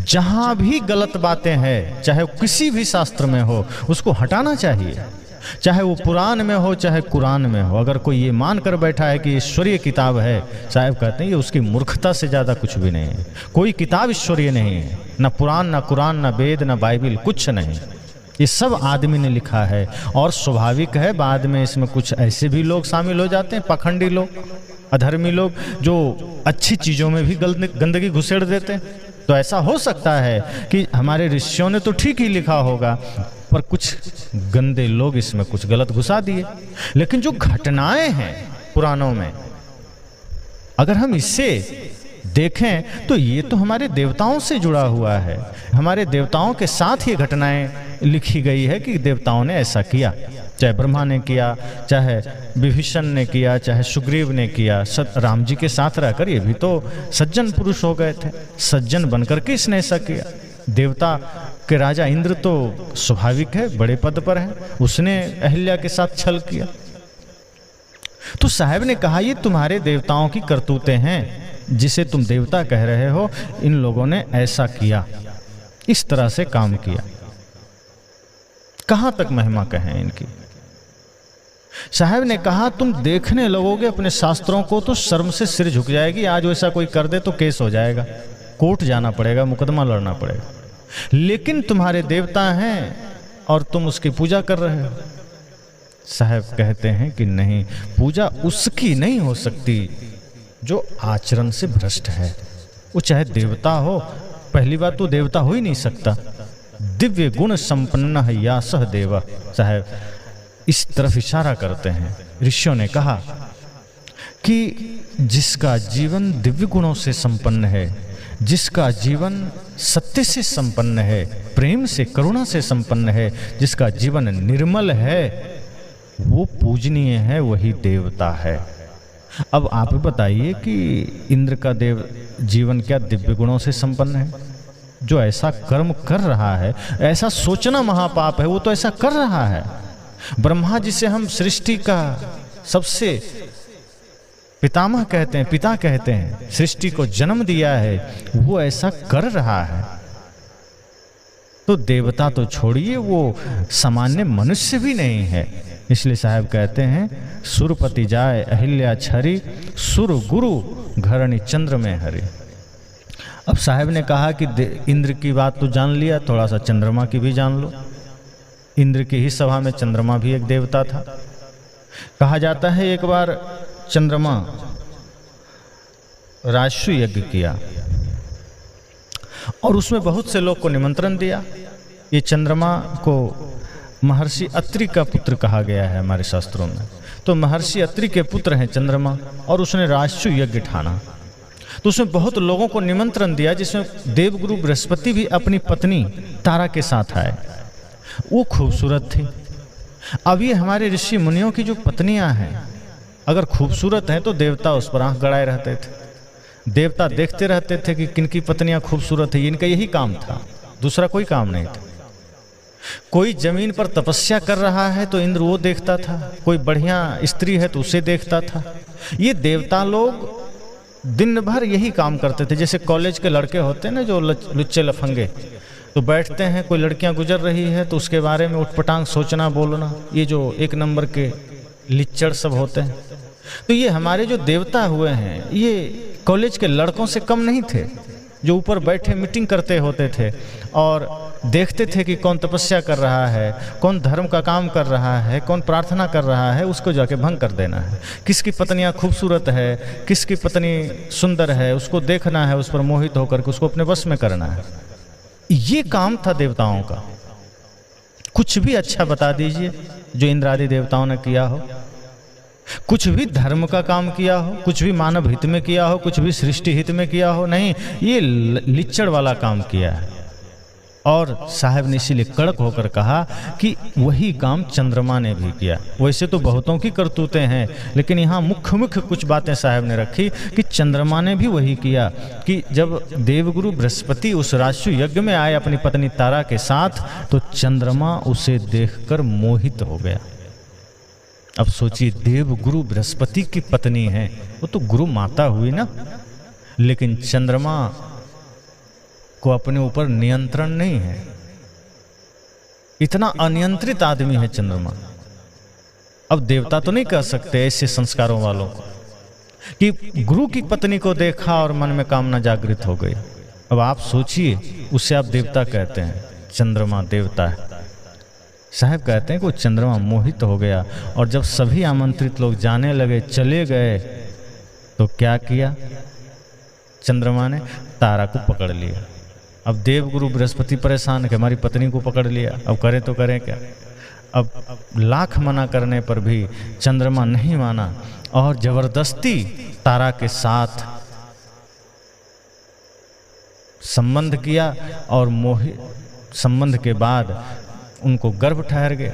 जहां भी गलत बातें हैं, चाहे किसी भी शास्त्र में हो, उसको हटाना चाहिए। चाहे वो पुराण में हो, चाहे कुरान में हो। अगर कोई ये मान कर बैठा है कि ईश्वरीय किताब है, साहब कहते हैं ये उसकी मूर्खता से ज्यादा कुछ भी नहीं है। कोई किताब ईश्वरीय नहीं है, ना पुराण, ना कुरान, ना वेद, ना बाइबिल, कुछ नहीं। ये सब आदमी ने लिखा है। और स्वाभाविक है बाद में इसमें कुछ ऐसे भी लोग शामिल हो जाते हैं, पाखंडी लोग, अधर्मी लोग, जो अच्छी चीजों में भी गंदगी घुसेड़ देते हैं। तो ऐसा हो सकता है कि हमारे ऋषियों ने तो ठीक ही लिखा होगा, पर कुछ गंदे लोग इसमें कुछ गलत घुसा दिए। लेकिन जो घटनाएं हैं पुराणों में, अगर हम इससे देखें तो ये तो हमारे देवताओं से जुड़ा हुआ है। हमारे देवताओं के साथ ये घटनाएं लिखी गई है कि देवताओं ने ऐसा किया। चाहे ब्रह्मा ने किया, चाहे विभीषण ने किया, चाहे सुग्रीव ने किया। राम जी के साथ रहकर ये भी तो सज्जन पुरुष हो गए थे, सज्जन बनकर के इसने ऐसा किया। देवता के राजा इंद्र तो स्वाभाविक है, बड़े पद पर है, उसने अहिल्या के साथ छल किया। तो साहब ने कहा ये तुम्हारे देवताओं की करतूतें हैं, जिसे तुम देवता कह रहे हो, इन लोगों ने ऐसा किया, इस तरह से काम किया। कहां तक महिमा कहें इनकी। साहब ने कहा तुम देखने लगोगे अपने शास्त्रों को तो शर्म से सिर झुक जाएगी। आज वैसा कोई कर दे तो केस हो जाएगा, कोर्ट जाना पड़ेगा, मुकदमा लड़ना पड़ेगा। लेकिन तुम्हारे देवता हैं और तुम उसकी पूजा कर रहे हो। साहब कहते हैं कि नहीं, पूजा उसकी नहीं हो सकती जो आचरण से भ्रष्ट है। वो चाहे देवता हो, पहली बात तो देवता हो ही नहीं सकता। दिव्य गुण संपन्न है या सह देवा। साहब इस तरफ इशारा करते हैं। ऋषियों ने कहा कि जिसका जीवन दिव्य गुणों से संपन्न है, जिसका जीवन सत्य से संपन्न है, प्रेम से, करुणा से संपन्न है, जिसका जीवन निर्मल है, वो पूजनीय है, वही देवता है। अब आप बताइए कि इंद्र का देव जीवन क्या दिव्य गुणों से संपन्न है? जो ऐसा कर्म कर रहा है, ऐसा सोचना महापाप है, वो तो ऐसा कर रहा है। ब्रह्मा जिसे हम सृष्टि का सबसे पितामह कहते हैं, पिता कहते हैं, सृष्टि को जन्म दिया है, वो ऐसा कर रहा है। तो देवता तो छोड़िए, वो सामान्य मनुष्य भी नहीं है। इसलिए साहब कहते हैं सुरपति जाए अहिल्या छरी, सुर गुरु घरणी चंद्र में हरि। अब साहब ने कहा कि इंद्र की बात तो जान लिया, थोड़ा सा चंद्रमा की भी जान लो। इंद्र की ही सभा में चंद्रमा भी एक देवता था। कहा जाता है एक बार चंद्रमा राजस्व यज्ञ किया और उसमें बहुत से लोग को निमंत्रण दिया। ये चंद्रमा को महर्षि अत्रि का पुत्र कहा गया है हमारे शास्त्रों में। तो महर्षि अत्रि के पुत्र हैं चंद्रमा, और उसने राजस्व यज्ञ ठाना। तो उसमें बहुत लोगों को निमंत्रण दिया, जिसमें देवगुरु बृहस्पति भी अपनी पत्नी तारा के साथ आए। वो खूबसूरत थी। अब ये हमारे ऋषि मुनियों की जो पत्नियां हैं, अगर खूबसूरत हैं तो देवता उस पर आंख गड़ाए रहते थे। देवता देखते रहते थे कि किनकी पत्नियां खूबसूरत है। इनका यही काम था, दूसरा कोई काम नहीं था। कोई जमीन पर तपस्या कर रहा है तो इंद्र वो देखता था, कोई बढ़िया स्त्री है तो उसे देखता था। ये देवता लोग दिन भर यही काम करते थे। जैसे कॉलेज के लड़के होते हैं ना, जो लुच्चे लफंगे, तो बैठते हैं, कोई लड़कियां गुजर रही है तो उसके बारे में उठपटांग सोचना, बोलना। ये जो एक नंबर के लिच्चड़ सब होते हैं। तो ये हमारे जो देवता हुए हैं, ये कॉलेज के लड़कों से कम नहीं थे। जो ऊपर बैठे मीटिंग करते होते थे और देखते थे कि कौन तपस्या कर रहा है, कौन धर्म का काम कर रहा है, कौन प्रार्थना कर रहा है, उसको जाके भंग कर देना है। किसकी पत्नियां खूबसूरत है, किसकी पत्नी सुंदर है, उसको देखना है, उस पर मोहित होकर के उसको अपने वश में करना है। ये काम था देवताओं का। कुछ भी अच्छा बता दीजिए जो इंद्र आदि देवताओं ने किया हो, कुछ भी धर्म का काम किया हो, कुछ भी मानव हित में किया हो, कुछ भी सृष्टि हित में किया हो, नहीं, ये लिच्चड़ वाला काम किया है। और साहब ने इसीलिए कड़क होकर कहा कि वही काम चंद्रमा ने भी किया। वैसे तो बहुतों की करतूतें हैं, लेकिन यहाँ मुख्य मुख्य कुछ बातें साहब ने रखी कि चंद्रमा ने भी वही किया कि जब देवगुरु बृहस्पति उस राजसू यज्ञ में आए अपनी पत्नी तारा के साथ, तो चंद्रमा उसे देखकर मोहित हो गया। अब सोचिए, देवगुरु बृहस्पति की पत्नी है, वो तो गुरु माता हुई ना, लेकिन चंद्रमा को अपने ऊपर नियंत्रण नहीं है। इतना अनियंत्रित आदमी है चंद्रमा। अब देवता तो नहीं कह सकते ऐसे संस्कारों वालों को कि गुरु की पत्नी को देखा और मन में कामना जागृत हो गई। अब आप सोचिए, उससे आप देवता कहते हैं, चंद्रमा देवता है। साहब कहते हैं कि वो चंद्रमा मोहित हो गया और जब सभी आमंत्रित लोग जाने लगे, चले गए, तो क्या किया चंद्रमा ने? तारा को पकड़ लिया। अब देवगुरु बृहस्पति परेशान है कि हमारी पत्नी को पकड़ लिया, अब करें तो करें क्या। अब लाख मना करने पर भी चंद्रमा नहीं माना और जबरदस्ती तारा के साथ संबंध किया और संबंध के बाद उनको गर्भ ठहर गया,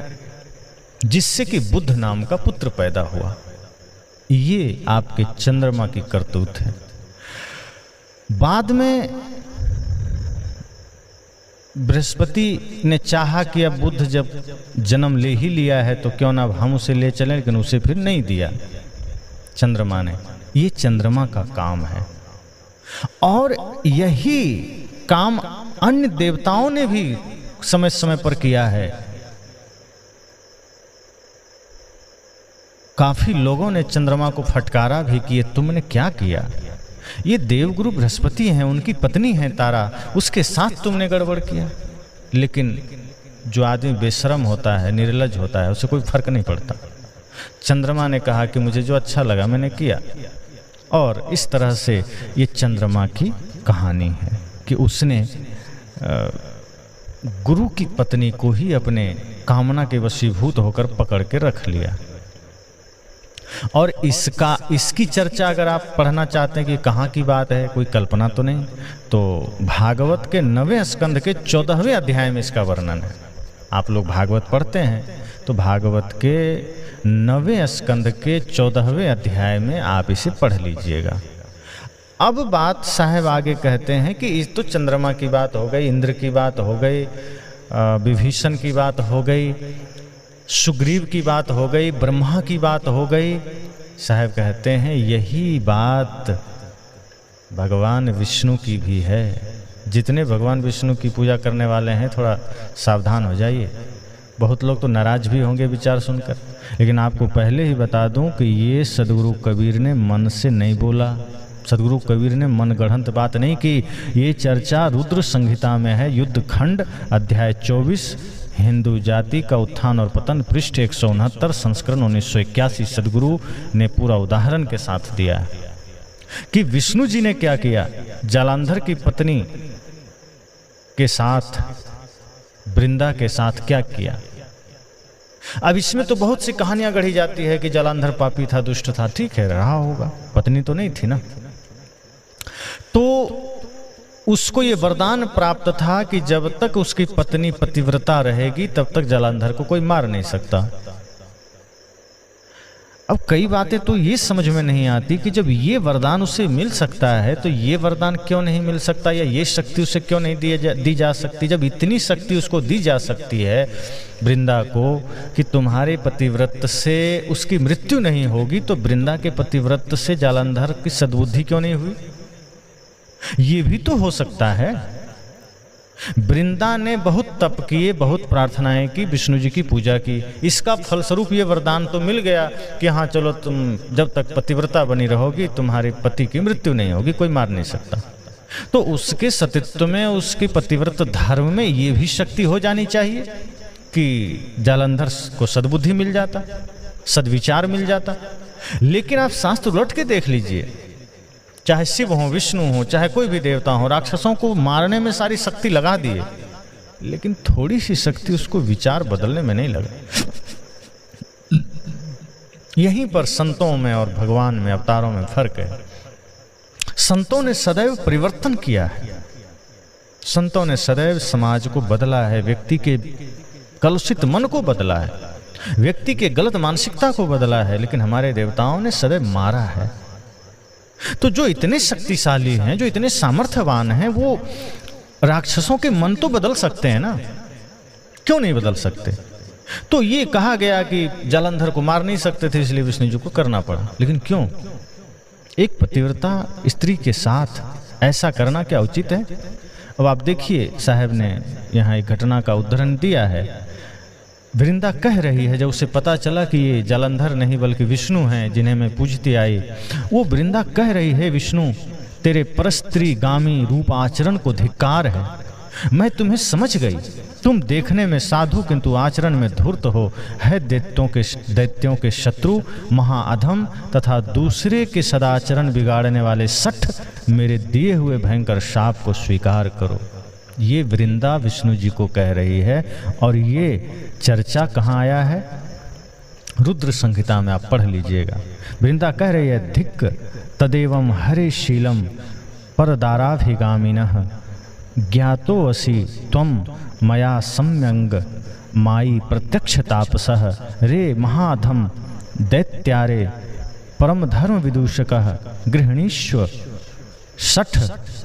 जिससे कि बुद्ध नाम का पुत्र पैदा हुआ। ये आपके चंद्रमा की करतूत है। बाद में बृहस्पति ने चाहा कि अब बुद्ध जब जन्म ले ही लिया है तो क्यों ना अब हम उसे ले चलें, लेकिन उसे फिर नहीं दिया चंद्रमा ने। ये चंद्रमा का काम है और यही काम अन्य देवताओं ने भी समय समय पर किया है। काफी लोगों ने चंद्रमा को फटकारा भी कि तुमने क्या किया, ये देवगुरु बृहस्पति हैं, उनकी पत्नी है तारा, उसके साथ तुमने गड़बड़ किया। लेकिन जो आदमी बेशरम होता है, निर्लज होता है, उसे कोई फर्क नहीं पड़ता। चंद्रमा ने कहा कि मुझे जो अच्छा लगा मैंने किया। और इस तरह से ये चंद्रमा की कहानी है कि उसने गुरु की पत्नी को ही अपने कामना के वशीभूत होकर पकड़ के रख लिया। और इसकी चर्चा अगर आप पढ़ना चाहते हैं कि कहाँ की बात है, कोई कल्पना तो नहीं, तो भागवत के 9वें स्कंद के 14वें अध्याय में इसका वर्णन है। आप लोग भागवत पढ़ते हैं तो भागवत के 9वें स्कंद के 14वें अध्याय में आप इसे पढ़ लीजिएगा। अब बात साहब आगे कहते हैं कि इस तो चंद्रमा की बात हो गई, इंद्र की बात हो गई, विभीषण की बात हो गई, सुग्रीव की बात हो गई, ब्रह्मा की बात हो गई। साहब कहते हैं यही बात भगवान विष्णु की भी है। जितने भगवान विष्णु की पूजा करने वाले हैं थोड़ा सावधान हो जाइए। बहुत लोग तो नाराज भी होंगे विचार सुनकर, लेकिन आपको पहले ही बता दूं कि ये सदगुरु कबीर ने मन से नहीं बोला। सदगुरु कबीर ने मन गढ़ंत बात नहीं की। ये चर्चा रुद्र संहिता में है, युद्ध खंड अध्याय 24, हिंदू जाति का उत्थान और पतन, पृष्ठ 169, संस्करण 1981। सदगुरु ने पूरा उदाहरण के साथ दिया कि विष्णु जी ने क्या किया, जालंधर की पत्नी के साथ, वृंदा के साथ क्या किया। अब इसमें तो बहुत सी कहानियां गढ़ी जाती है कि जालंधर पापी था, दुष्ट था। ठीक है, रहा होगा, पत्नी तो नहीं थी ना। तो उसको ये वरदान प्राप्त था कि जब तक उसकी पत्नी पतिव्रता रहेगी तब तक जालंधर को कोई मार नहीं सकता। अब कई बातें तो ये समझ में नहीं आती कि जब ये वरदान उसे मिल सकता है तो ये वरदान क्यों नहीं मिल सकता, या ये शक्ति उसे क्यों नहीं दी जा सकती। जब इतनी शक्ति उसको दी जा सकती है वृंदा को कि तुम्हारे पतिव्रत से उसकी मृत्यु नहीं होगी, तो वृंदा के पतिव्रत से जालंधर की सद्बुद्धि क्यों नहीं हुई। ये भी तो हो सकता है। वृंदा ने बहुत तप किए, बहुत प्रार्थनाएं की, विष्णु जी की पूजा की, इसका फलस्वरूप ये वरदान तो मिल गया कि हाँ चलो तुम जब तक पतिव्रता बनी रहोगी तुम्हारे पति की मृत्यु नहीं होगी, कोई मार नहीं सकता। तो उसके सतीत्व में, उसके पतिव्रत धर्म में ये भी शक्ति हो जानी चाहिए कि जालंधर को सद्बुद्धि मिल जाता, सद्विचार मिल जाता। लेकिन आप शास्त्र उलट के देख लीजिए, चाहे शिव हो, विष्णु हो, चाहे कोई भी देवता हो, राक्षसों को मारने में सारी शक्ति लगा दिए, लेकिन थोड़ी सी शक्ति उसको विचार बदलने में नहीं लगा। यहीं पर संतों में और भगवान में, अवतारों में फर्क है। संतों ने सदैव परिवर्तन किया है, संतों ने सदैव समाज को बदला है, व्यक्ति के कलुषित मन को बदला है, व्यक्ति के गलत मानसिकता को बदला है। लेकिन हमारे देवताओं ने सदैव मारा है। तो जो इतने शक्तिशाली हैं, जो इतने सामर्थ्यवान हैं, वो राक्षसों के मन तो बदल सकते हैं ना, क्यों नहीं बदल सकते? तो ये कहा गया कि जालंधर को मार नहीं सकते थे, इसलिए विष्णु जी को करना पड़ा। लेकिन क्यों? एक पतिव्रता स्त्री के साथ ऐसा करना क्या उचित है? अब आप देखिए, साहब ने यहाँ एक घटना का उदाहरण दिया है। वृंदा कह रही है, जब उसे पता चला कि ये जालंधर नहीं बल्कि विष्णु हैं जिन्हें मैं पूजती आई, वो वृंदा कह रही है, विष्णु तेरे परस्त्री गामी रूप आचरण को धिक्कार है। मैं तुम्हें समझ गई, तुम देखने में साधु किंतु आचरण में धूर्त हो, है दैत्यों के शत्रु, महाअधम तथा दूसरे के सदाचरण बिगाड़ने वाले सठ, मेरे दिए हुए भयंकर शाप को स्वीकार करो। ये वृंदा विष्णु जी को कह रही है। और ये चर्चा कहाँ आया है? रुद्र संहिता में आप पढ़ लीजिएगा। वृंदा कह रही है, धिक् तदेवं हरे शीलम परदाराभिगामिनः ज्ञातो असि त्वं मया सम्यंग माई प्रत्यक्ष तापसः रे महाधम दैत्यारे परम धर्म विदूषकः गृहणीष्व सठ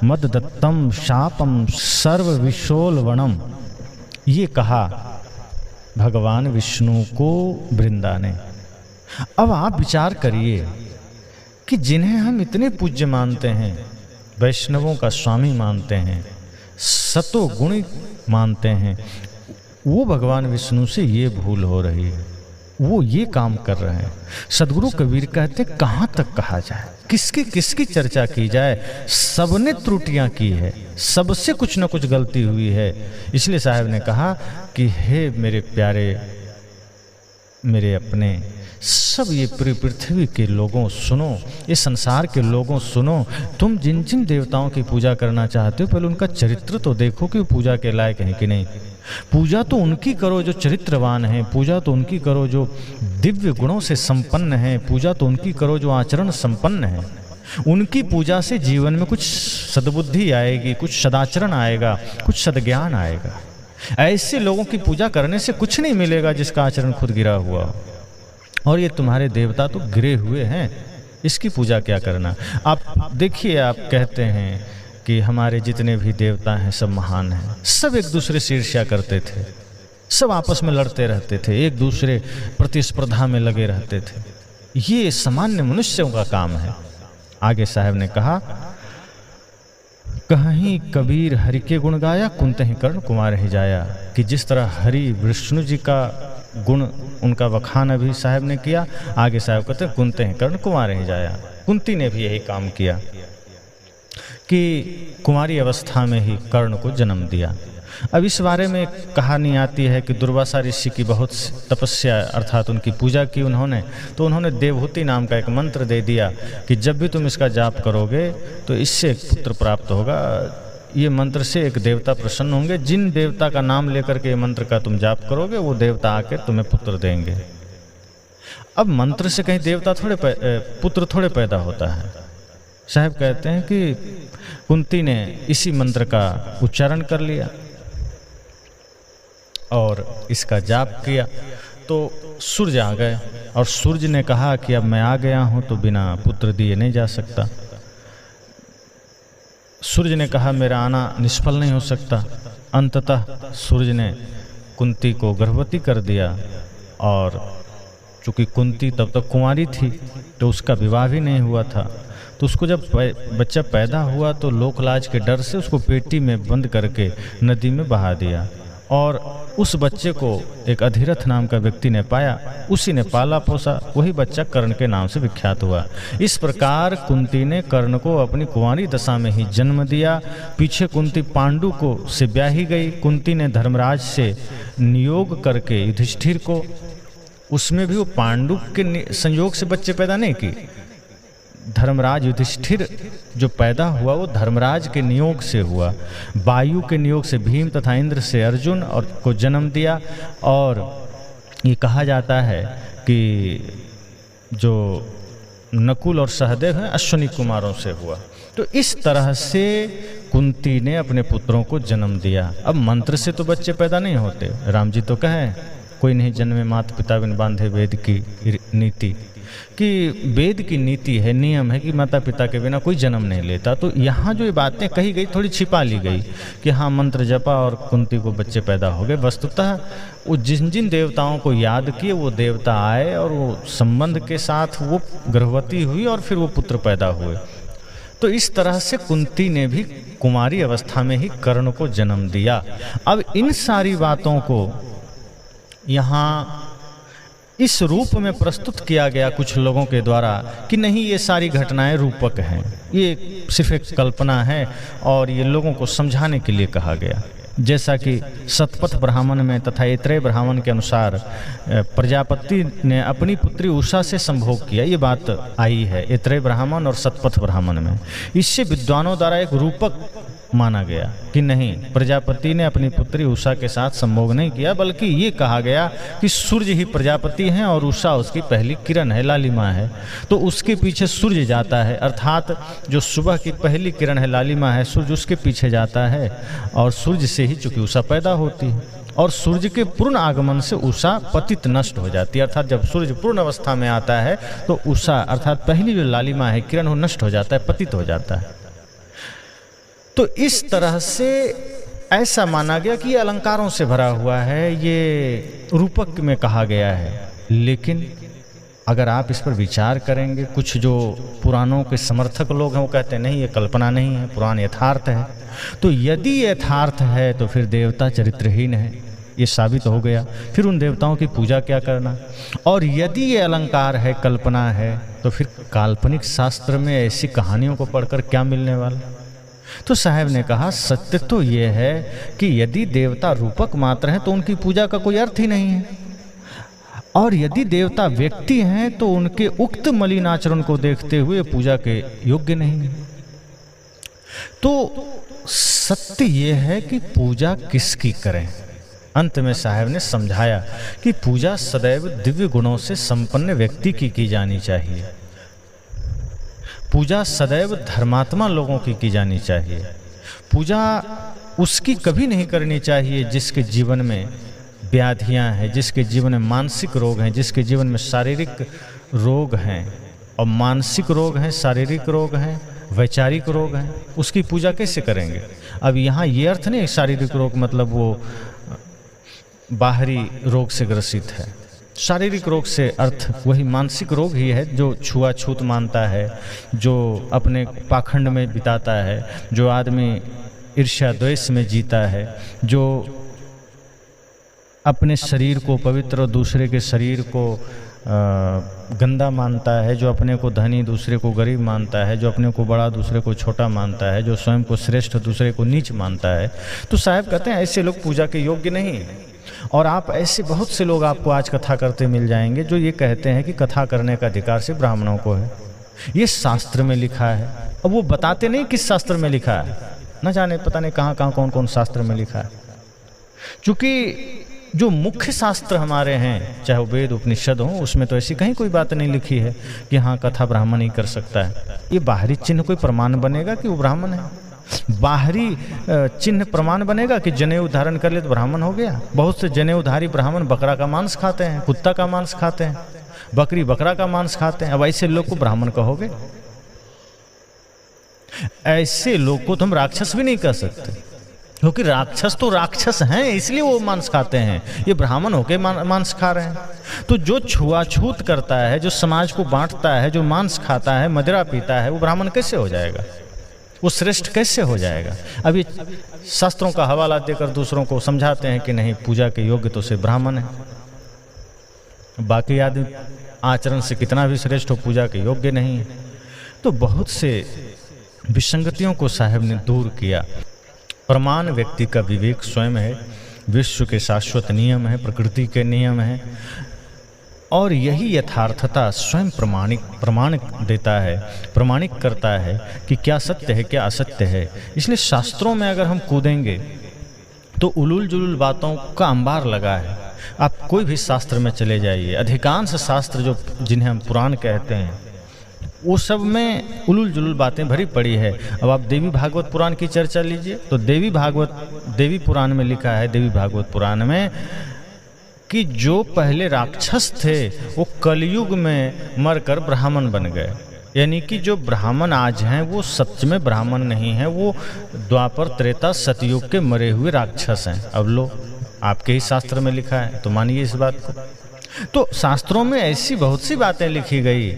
मददत्तम शापम सर्व विशोलवणम। ये कहा भगवान विष्णु को वृंदा ने। अब आप विचार करिए कि जिन्हें हम इतने पूज्य मानते हैं, वैष्णवों का स्वामी मानते हैं, सतो गुणी मानते हैं, वो भगवान विष्णु से ये भूल हो रही है, वो ये काम कर रहे हैं। सदगुरु कबीर कहते कहाँ तक कहा जाए, किसकी चर्चा की जाए? सबने त्रुटियां की है, सबसे कुछ न कुछ गलती हुई है। इसलिए साहब ने कहा कि हे मेरे प्यारे, मेरे अपने, सब ये पूरी पृथ्वी के लोगों सुनो, ये संसार के लोगों सुनो, तुम जिन जिन देवताओं की पूजा करना चाहते हो, पहले उनका चरित्र तो देखो कि वो पूजा के लायक हैं कि नहीं। पूजा तो उनकी करो जो चरित्रवान हैं, पूजा तो उनकी करो जो दिव्य गुणों से संपन्न हैं, पूजा तो उनकी करो जो आचरण संपन्न हैं। उनकी पूजा से जीवन में कुछ सद्बुद्धि आएगी, कुछ सदाचरण आएगा, कुछ सद्ज्ञान आएगा। ऐसे लोगों की पूजा करने से कुछ नहीं मिलेगा जिसका आचरण खुद गिरा हुआ हो। और ये तुम्हारे देवता तो गिरे हुए हैं, इसकी पूजा क्या करना? आप देखिए, आप कहते हैं कि हमारे जितने भी देवता हैं सब महान हैं, सब एक दूसरे से ईर्ष्या करते थे, सब आपस में लड़ते रहते थे, एक दूसरे प्रतिस्पर्धा में लगे रहते थे। ये सामान्य मनुष्यों का काम है। आगे साहब ने कहा, कहीं कबीर हरि के गुण गाया, कुंतहि कर्ण कुमार ही जाया। कि जिस तरह हरि विष्णु जी का गुण, उनका वखान अभी साहब ने किया, आगे साहब कहते हैं कुंतहि कर्ण कुमार ही जाया। कुंती ने भी यही काम किया कि कुमारी अवस्था में ही कर्ण को जन्म दिया। अब इस बारे में कहानी आती है कि दुर्वासा ऋषि की बहुत तपस्या अर्थात उनकी पूजा की उन्होंने, तो उन्होंने देवहूति नाम का एक मंत्र दे दिया कि जब भी तुम इसका जाप करोगे तो इससे एक पुत्र प्राप्त होगा। ये मंत्र से एक देवता प्रसन्न होंगे, जिन देवता का नाम लेकर के ये मंत्र का तुम जाप करोगे वो देवता आकर तुम्हें पुत्र देंगे। अब मंत्र से कहीं देवता पुत्र थोड़े पैदा होता है। साहब कहते हैं कि कुंती ने इसी मंत्र का उच्चारण कर लिया और इसका जाप किया तो सूर्य आ गए, और सूर्य ने कहा कि अब मैं आ गया हूं तो बिना पुत्र दिए नहीं जा सकता। सूर्य ने कहा मेरा आना निष्फल नहीं हो सकता। अंततः सूर्य ने कुंती को गर्भवती कर दिया, और चूंकि कुंती तब तक कुंवारी थी तो उसका विवाह भी नहीं हुआ था, तो उसको जब बच्चा पैदा हुआ तो लोकलाज के डर से उसको पेटी में बंद करके नदी में बहा दिया। और उस बच्चे को एक अधिरथ नाम का व्यक्ति ने पाया, उसी ने पाला पोसा, वही बच्चा कर्ण के नाम से विख्यात हुआ। इस प्रकार कुंती ने कर्ण को अपनी कुंवारी दशा में ही जन्म दिया। पीछे कुंती पांडु को से ब्याही गई। कुंती ने धर्मराज से नियोग करके युधिष्ठिर को, उसमें भी वो पांडु के संयोग से बच्चे पैदा नहीं की, धर्मराज युधिष्ठिर जो पैदा हुआ वो धर्मराज के नियोग से हुआ। वायु के नियोग से भीम तथा इंद्र से अर्जुन और को जन्म दिया। और ये कहा जाता है कि जो नकुल और सहदेव हैं अश्विनी कुमारों से हुआ। तो इस तरह से कुंती ने अपने पुत्रों को जन्म दिया। अब मंत्र से तो बच्चे पैदा नहीं होते। राम जी तो कहें कोई नहीं जन्मे माता पिता बिन बांधे, वेद की नीति, कि वेद की नीति है, नियम है कि माता पिता के बिना कोई जन्म नहीं लेता। तो यहाँ जो ये बातें कही गई थोड़ी छिपा ली गई कि हाँ मंत्र जपा और कुंती को बच्चे पैदा हो गए। वस्तुतः वो जिन जिन देवताओं को याद किए वो देवता आए और वो संबंध के साथ वो गर्भवती हुई और फिर वो पुत्र पैदा हुए। तो इस तरह से कुंती ने भी कुमारी अवस्था में ही कर्ण को जन्म दिया। अब इन सारी बातों को यहाँ इस रूप में प्रस्तुत किया गया कुछ लोगों के द्वारा कि नहीं ये सारी घटनाएं रूपक हैं, ये सिर्फ एक कल्पना है और ये लोगों को समझाने के लिए कहा गया। जैसा कि शतपथ ब्राह्मण में तथा ऐत्रेय ब्राह्मण के अनुसार प्रजापति ने अपनी पुत्री उषा से संभोग किया, ये बात आई है ऐत्रेय ब्राह्मण और शतपथ ब्राह्मण में। इससे विद्वानों द्वारा एक रूपक माना गया कि नहीं, प्रजापति ने अपनी पुत्री उषा के साथ संभोग नहीं किया, बल्कि ये कहा गया कि सूर्य ही प्रजापति हैं और उषा उसकी पहली किरण है, लालिमा है। तो उसके पीछे सूर्य जाता है, अर्थात जो सुबह की पहली किरण है, लालिमा है, सूर्य उसके पीछे जाता है और सूर्य से ही चूंकि उषा पैदा होती है। और सूर्य के पूर्ण आगमन से उषा पतित नष्ट हो जाती है, अर्थात जब सूर्य पूर्ण अवस्था में आता है तो उषा अर्थात पहली जो लालिमा है, किरण, वो नष्ट हो जाता है, पतित हो जाता है। तो इस तरह से ऐसा माना गया कि ये अलंकारों से भरा हुआ है, ये रूपक में कहा गया है। लेकिन अगर आप इस पर विचार करेंगे, कुछ जो पुराणों के समर्थक लोग हैं वो कहते हैं नहीं ये कल्पना नहीं है, पुराण यथार्थ है। तो यदि यथार्थ है तो फिर देवता चरित्रहीन है, ये साबित हो गया। फिर उन देवताओं की पूजा क्या करना। और यदि ये अलंकार है, कल्पना है, तो फिर काल्पनिक शास्त्र में ऐसी कहानियों को पढ़कर क्या मिलने वाला। तो साहब ने कहा सत्य तो ये है कि यदि देवता रूपक मात्र हैं तो उनकी पूजा का कोई अर्थ ही नहीं है, और यदि देवता व्यक्ति हैं तो उनके उक्त मलिन आचरण को देखते हुए पूजा के योग्य नहीं है। तो सत्य ये है कि पूजा किसकी करें। अंत में साहब ने समझाया कि पूजा सदैव दिव्य गुणों से संपन्न व्यक्ति की जानी चाहिए। पूजा सदैव धर्मात्मा लोगों की जानी चाहिए। पूजा उसकी कभी नहीं करनी चाहिए जिसके जीवन में व्याधियां हैं, जिसके जीवन में मानसिक रोग हैं, जिसके जीवन में शारीरिक रोग हैं। और मानसिक रोग हैं, शारीरिक रोग हैं, वैचारिक रोग हैं, उसकी पूजा कैसे करेंगे। अब यहाँ ये अर्थ नहीं शारीरिक रोग मतलब वो बाहरी रोग से ग्रसित है। शारीरिक रोग से अर्थ वही मानसिक रोग ही है जो छुआछूत मानता है, जो अपने पाखंड में बिताता है, जो आदमी ईर्ष्या द्वेष में जीता है, जो अपने शरीर को पवित्र और दूसरे के शरीर को गंदा मानता है, जो अपने को धनी दूसरे को गरीब मानता है, जो अपने को बड़ा दूसरे को छोटा मानता है, जो स्वयं को श्रेष्ठ दूसरे को नीच मानता है। तो साहब कहते हैं ऐसे लोग पूजा के योग्य नहीं हैं। और आप ऐसे बहुत से लोग आपको आज कथा करते मिल जाएंगे जो ये कहते हैं कि कथा करने का अधिकार सिर्फ ब्राह्मणों को है, ये शास्त्र में लिखा है। अब वो बताते नहीं किस शास्त्र में लिखा है, न जाने पता नहीं कहाँ कहाँ कौन कौन शास्त्र में लिखा है। क्योंकि जो मुख्य शास्त्र हमारे हैं, चाहे वो वेद उपनिषद हो, उसमें तो ऐसी कहीं कोई बात नहीं लिखी है कि हाँ कथा ब्राह्मण ही कर सकता है। ये बाहरी चिन्ह कोई प्रमाण बनेगा कि वो ब्राह्मण है। बाहरी चिन्ह प्रमाण बनेगा कि जनेऊ धारण कर ले तो ब्राह्मण हो गया। बहुत से जनेऊधारी ब्राह्मण बकरा का मांस खाते हैं, कुत्ता का मांस खाते हैं, बकरी बकरा का मांस खाते हैं। अब ऐसे लोग को ब्राह्मण कहोगे? ऐसे लोग को तो हम राक्षस भी नहीं कह सकते, क्योंकि राक्षस तो राक्षस हैं इसलिए वो मांस खाते हैं, ये ब्राह्मण होके मांस खा रहे हैं। तो जो छुआछूत करता है, जो समाज को बांटता है, जो मांस खाता है, मदिरा पीता है, वो ब्राह्मण कैसे हो जाएगा? वो श्रेष्ठ कैसे हो जाएगा? अभी शास्त्रों का हवाला देकर दूसरों को समझाते हैं कि नहीं, पूजा के योग्य तो से ब्राह्मण है, बाकी आदमी आचरण से कितना भी श्रेष्ठ हो, पूजा के योग्य नहीं है। तो बहुत से विसंगतियों को साहब ने दूर किया। प्रमाण व्यक्ति का विवेक स्वयं है, विश्व के शाश्वत नियम है, प्रकृति के नियम है, और यही यथार्थता स्वयं प्रमाणिक देता है, प्रमाणिक करता है कि क्या सत्य है क्या असत्य है। इसलिए शास्त्रों में अगर हम कूदेंगे तो उलूल जुलूल बातों का अंबार लगा है। आप कोई भी शास्त्र में चले जाइए, अधिकांश शास्त्र जिन्हें हम पुराण कहते हैं, वो सब में उलूल जुलूल बातें भरी पड़ी है। अब आप देवी भागवत पुराण की चर्चा लीजिए तो देवी पुराण में लिखा है, देवी भागवत पुराण में, कि जो पहले राक्षस थे वो कलयुग में मरकर ब्राह्मण बन गए। यानी कि जो ब्राह्मण आज हैं वो सच में ब्राह्मण नहीं हैं, वो द्वापर त्रेता सतयुग के मरे हुए राक्षस हैं। अब लो, आपके ही शास्त्र में लिखा है तो मानिए इस बात को। तो शास्त्रों में ऐसी बहुत सी बातें लिखी गई,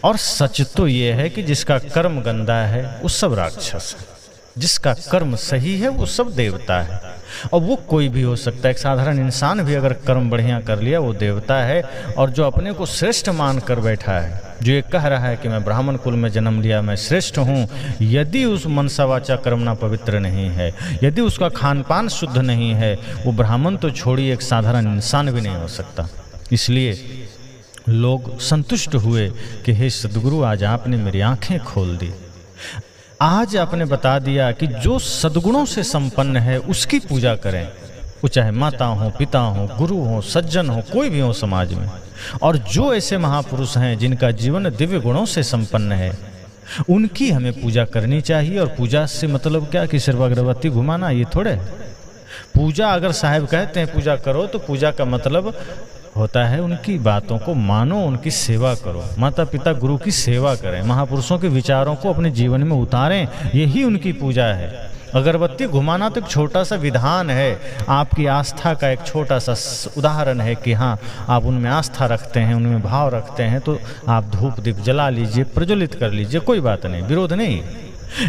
और सच तो ये है कि जिसका कर्म गंदा है वो सब राक्षस है, जिसका कर्म सही है वो सब देवता है। और वो कोई भी हो सकता है, एक साधारण इंसान भी अगर कर्म बढ़िया कर लिया वो देवता है। और जो अपने को श्रेष्ठ मान कर बैठा है, जो ये कह रहा है कि मैं ब्राह्मण कुल में जन्म लिया, मैं श्रेष्ठ हूँ, यदि उस मनसा वाचा कर्मणा पवित्र नहीं है, यदि उसका खान पान शुद्ध नहीं है, वो ब्राह्मण तो छोड़िए एक साधारण इंसान भी नहीं हो सकता। इसलिए लोग संतुष्ट हुए कि हे सद्गुरु, आज आपने मेरी आंखें खोल दी। आज आपने बता दिया कि जो सद्गुणों से संपन्न है उसकी पूजा करें, वो चाहे माता हो, पिता हो, गुरु हो, सज्जन हो, कोई भी हो समाज में। और जो ऐसे महापुरुष हैं जिनका जीवन दिव्य गुणों से संपन्न है, उनकी हमें पूजा करनी चाहिए। और पूजा से मतलब क्या कि सिर्फ अगरबत्ती घुमाना, ये थोड़े। पूजा अगर साहब कहते हैं पूजा करो, तो पूजा का मतलब होता है उनकी बातों को मानो, उनकी सेवा करो, माता पिता गुरु की सेवा करें, महापुरुषों के विचारों को अपने जीवन में उतारें, यही उनकी पूजा है। अगरबत्ती घुमाना तो एक छोटा सा विधान है, आपकी आस्था का एक छोटा सा उदाहरण है कि हाँ, आप उनमें आस्था रखते हैं, उनमें भाव रखते हैं, तो आप धूप दीप जला लीजिए, प्रज्वलित कर लीजिए, कोई बात नहीं, विरोध नहीं।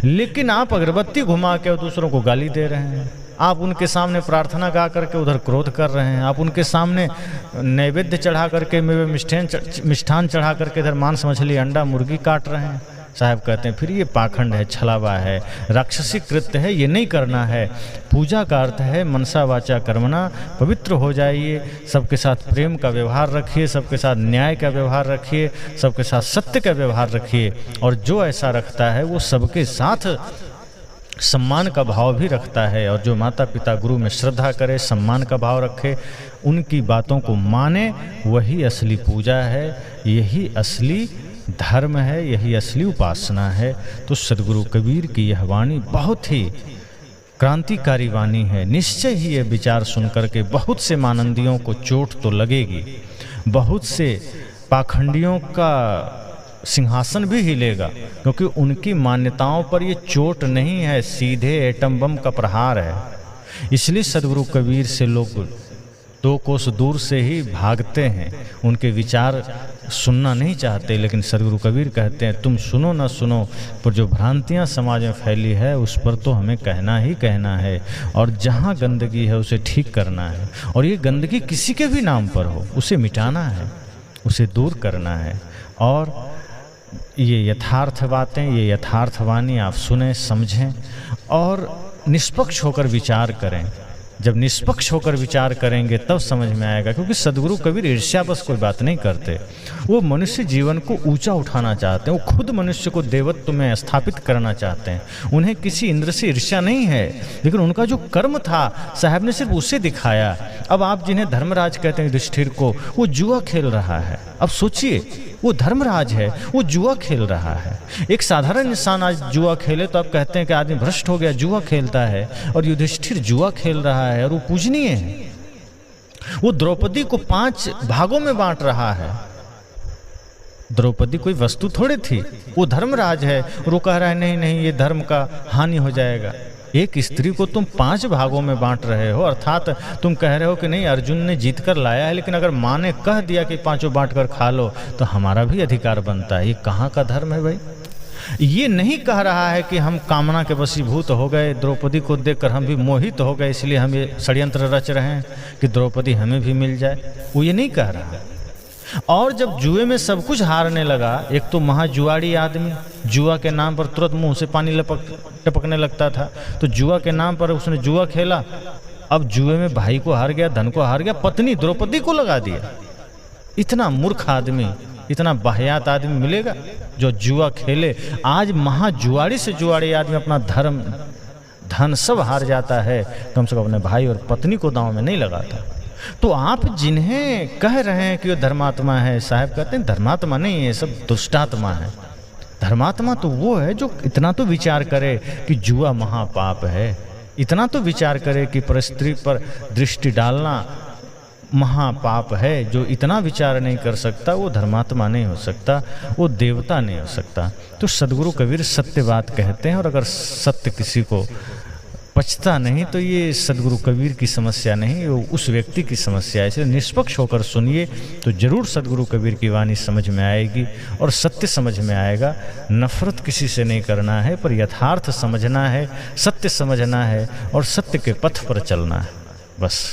लेकिन आप अगरबत्ती घुमा के दूसरों को गाली दे रहे हैं, आप उनके सामने प्रार्थना गा करके उधर क्रोध कर रहे हैं, आप उनके सामने नैवेद्य चढ़ा करके, मिष्ठान चढ़ा करके इधर मांस मछली अंडा मुर्गी काट रहे हैं। साहब कहते हैं फिर ये पाखंड है, छलावा है, राक्षसी कृत्य है, ये नहीं करना है। पूजा का अर्थ है मनसा वाचा कर्मणा, पवित्र हो जाइए, सबके साथ प्रेम का व्यवहार रखिए, सबके साथ न्याय का व्यवहार रखिए, सबके साथ सत्य का व्यवहार रखिए। और जो ऐसा रखता है वो सबके साथ सम्मान का भाव भी रखता है। और जो माता पिता गुरु में श्रद्धा करे, सम्मान का भाव रखे, उनकी बातों को माने, वही असली पूजा है, यही असली धर्म है, यही असली उपासना है। तो सद्गुरु कबीर की यह वाणी बहुत ही क्रांतिकारी वाणी है। निश्चय ही यह विचार सुनकर के बहुत से मानंदियों को चोट तो लगेगी, बहुत से पाखंडियों का सिंहासन भी हिलेगा, क्योंकि उनकी मान्यताओं पर ये चोट नहीं है, सीधे एटम बम का प्रहार है। इसलिए सद्गुरु कबीर से लोग 2 कोस दूर से ही भागते हैं, उनके विचार सुनना नहीं चाहते। लेकिन सद्गुरु कबीर कहते हैं तुम सुनो ना सुनो, पर जो भ्रांतियां समाज में फैली है उस पर तो हमें कहना ही कहना है। और जहां गंदगी है उसे ठीक करना है, और ये गंदगी किसी के भी नाम पर हो उसे मिटाना है, उसे दूर करना है। और ये यथार्थ बातें, ये यथार्थ वाणी आप सुने, समझें और निष्पक्ष होकर विचार करें। जब निष्पक्ष होकर विचार करेंगे तब समझ में आएगा। क्योंकि सद्गुरु कबीर ईर्ष्या बस कोई बात नहीं करते, वो मनुष्य जीवन को ऊंचा उठाना चाहते हैं, वो खुद मनुष्य को देवत्व में स्थापित करना चाहते हैं। उन्हें किसी इंद्र से ईर्ष्या नहीं है, लेकिन उनका जो कर्म था साहब ने सिर्फ उसे दिखाया। अब आप जिन्हें धर्मराज कहते हैं युधिष्ठिर को, वो जुआ खेल रहा है। अब सोचिए, वो धर्मराज है, वो जुआ खेल रहा है। एक साधारण इंसान आज जुआ खेले तो आप कहते हैं कि आदमी भ्रष्ट हो गया, जुआ खेलता है। और युधिष्ठिर जुआ खेल रहा है और वो पूजनीय है। वो द्रौपदी को 5 भागों में बांट रहा है। द्रौपदी कोई वस्तु थोड़ी थी, वो धर्मराज है और वो कह रहा है नहीं नहीं, ये धर्म का हानि हो जाएगा। एक स्त्री को तुम 5 भागों में बांट रहे हो, अर्थात तुम कह रहे हो कि नहीं अर्जुन ने जीत कर लाया है, लेकिन अगर माँ ने कह दिया कि 5 बांट कर खा लो तो हमारा भी अधिकार बनता है। ये कहाँ का धर्म है भाई? ये नहीं कह रहा है कि हम कामना के वशीभूत हो गए, द्रौपदी को देखकर हम भी मोहित हो गए, इसलिए हम ये षड्यंत्र रच रहे हैं कि द्रौपदी हमें भी मिल जाए। वो ये नहीं कह रहा है। और जब जुए में सब कुछ हारने लगा, एक तो महाजुआड़ी आदमी, जुआ के नाम पर तुरंत मुंह से पानी टपकने लगता था, तो जुआ के नाम पर उसने जुआ खेला। अब जुए में भाई को हार गया, धन को हार गया, पत्नी द्रौपदी को लगा दिया। इतना मूर्ख आदमी, इतना बाह्यात आदमी मिलेगा जो जुआ खेले। आज महाजुआड़ी से जुआड़ी आदमी अपना धर्म धन सब हार जाता है, कम से कम अपने भाई और पत्नी को दांव में नहीं लगाता। तो आप जिन्हें कह रहे हैं कि वो धर्मात्मा है, साहब कहते हैं धर्मात्मा नहीं है, सब दुष्टात्मा है। धर्मात्मा तो वो है जो इतना तो विचार करे कि जुआ महापाप है, इतना तो विचार करे कि परस्त्री पर दृष्टि डालना महापाप है। जो इतना विचार नहीं कर सकता वो धर्मात्मा नहीं हो सकता, वो देवता नहीं हो सकता। तो सदगुरु कबीर सत्य बात कहते हैं, और अगर सत्य किसी को पचता नहीं तो ये सदगुरु कबीर की समस्या नहीं, वो उस व्यक्ति की समस्या है। इसलिए निष्पक्ष होकर सुनिए तो जरूर सदगुरु कबीर की वाणी समझ में आएगी और सत्य समझ में आएगा। नफरत किसी से नहीं करना है, पर यथार्थ समझना है, सत्य समझना है और सत्य के पथ पर चलना है, बस।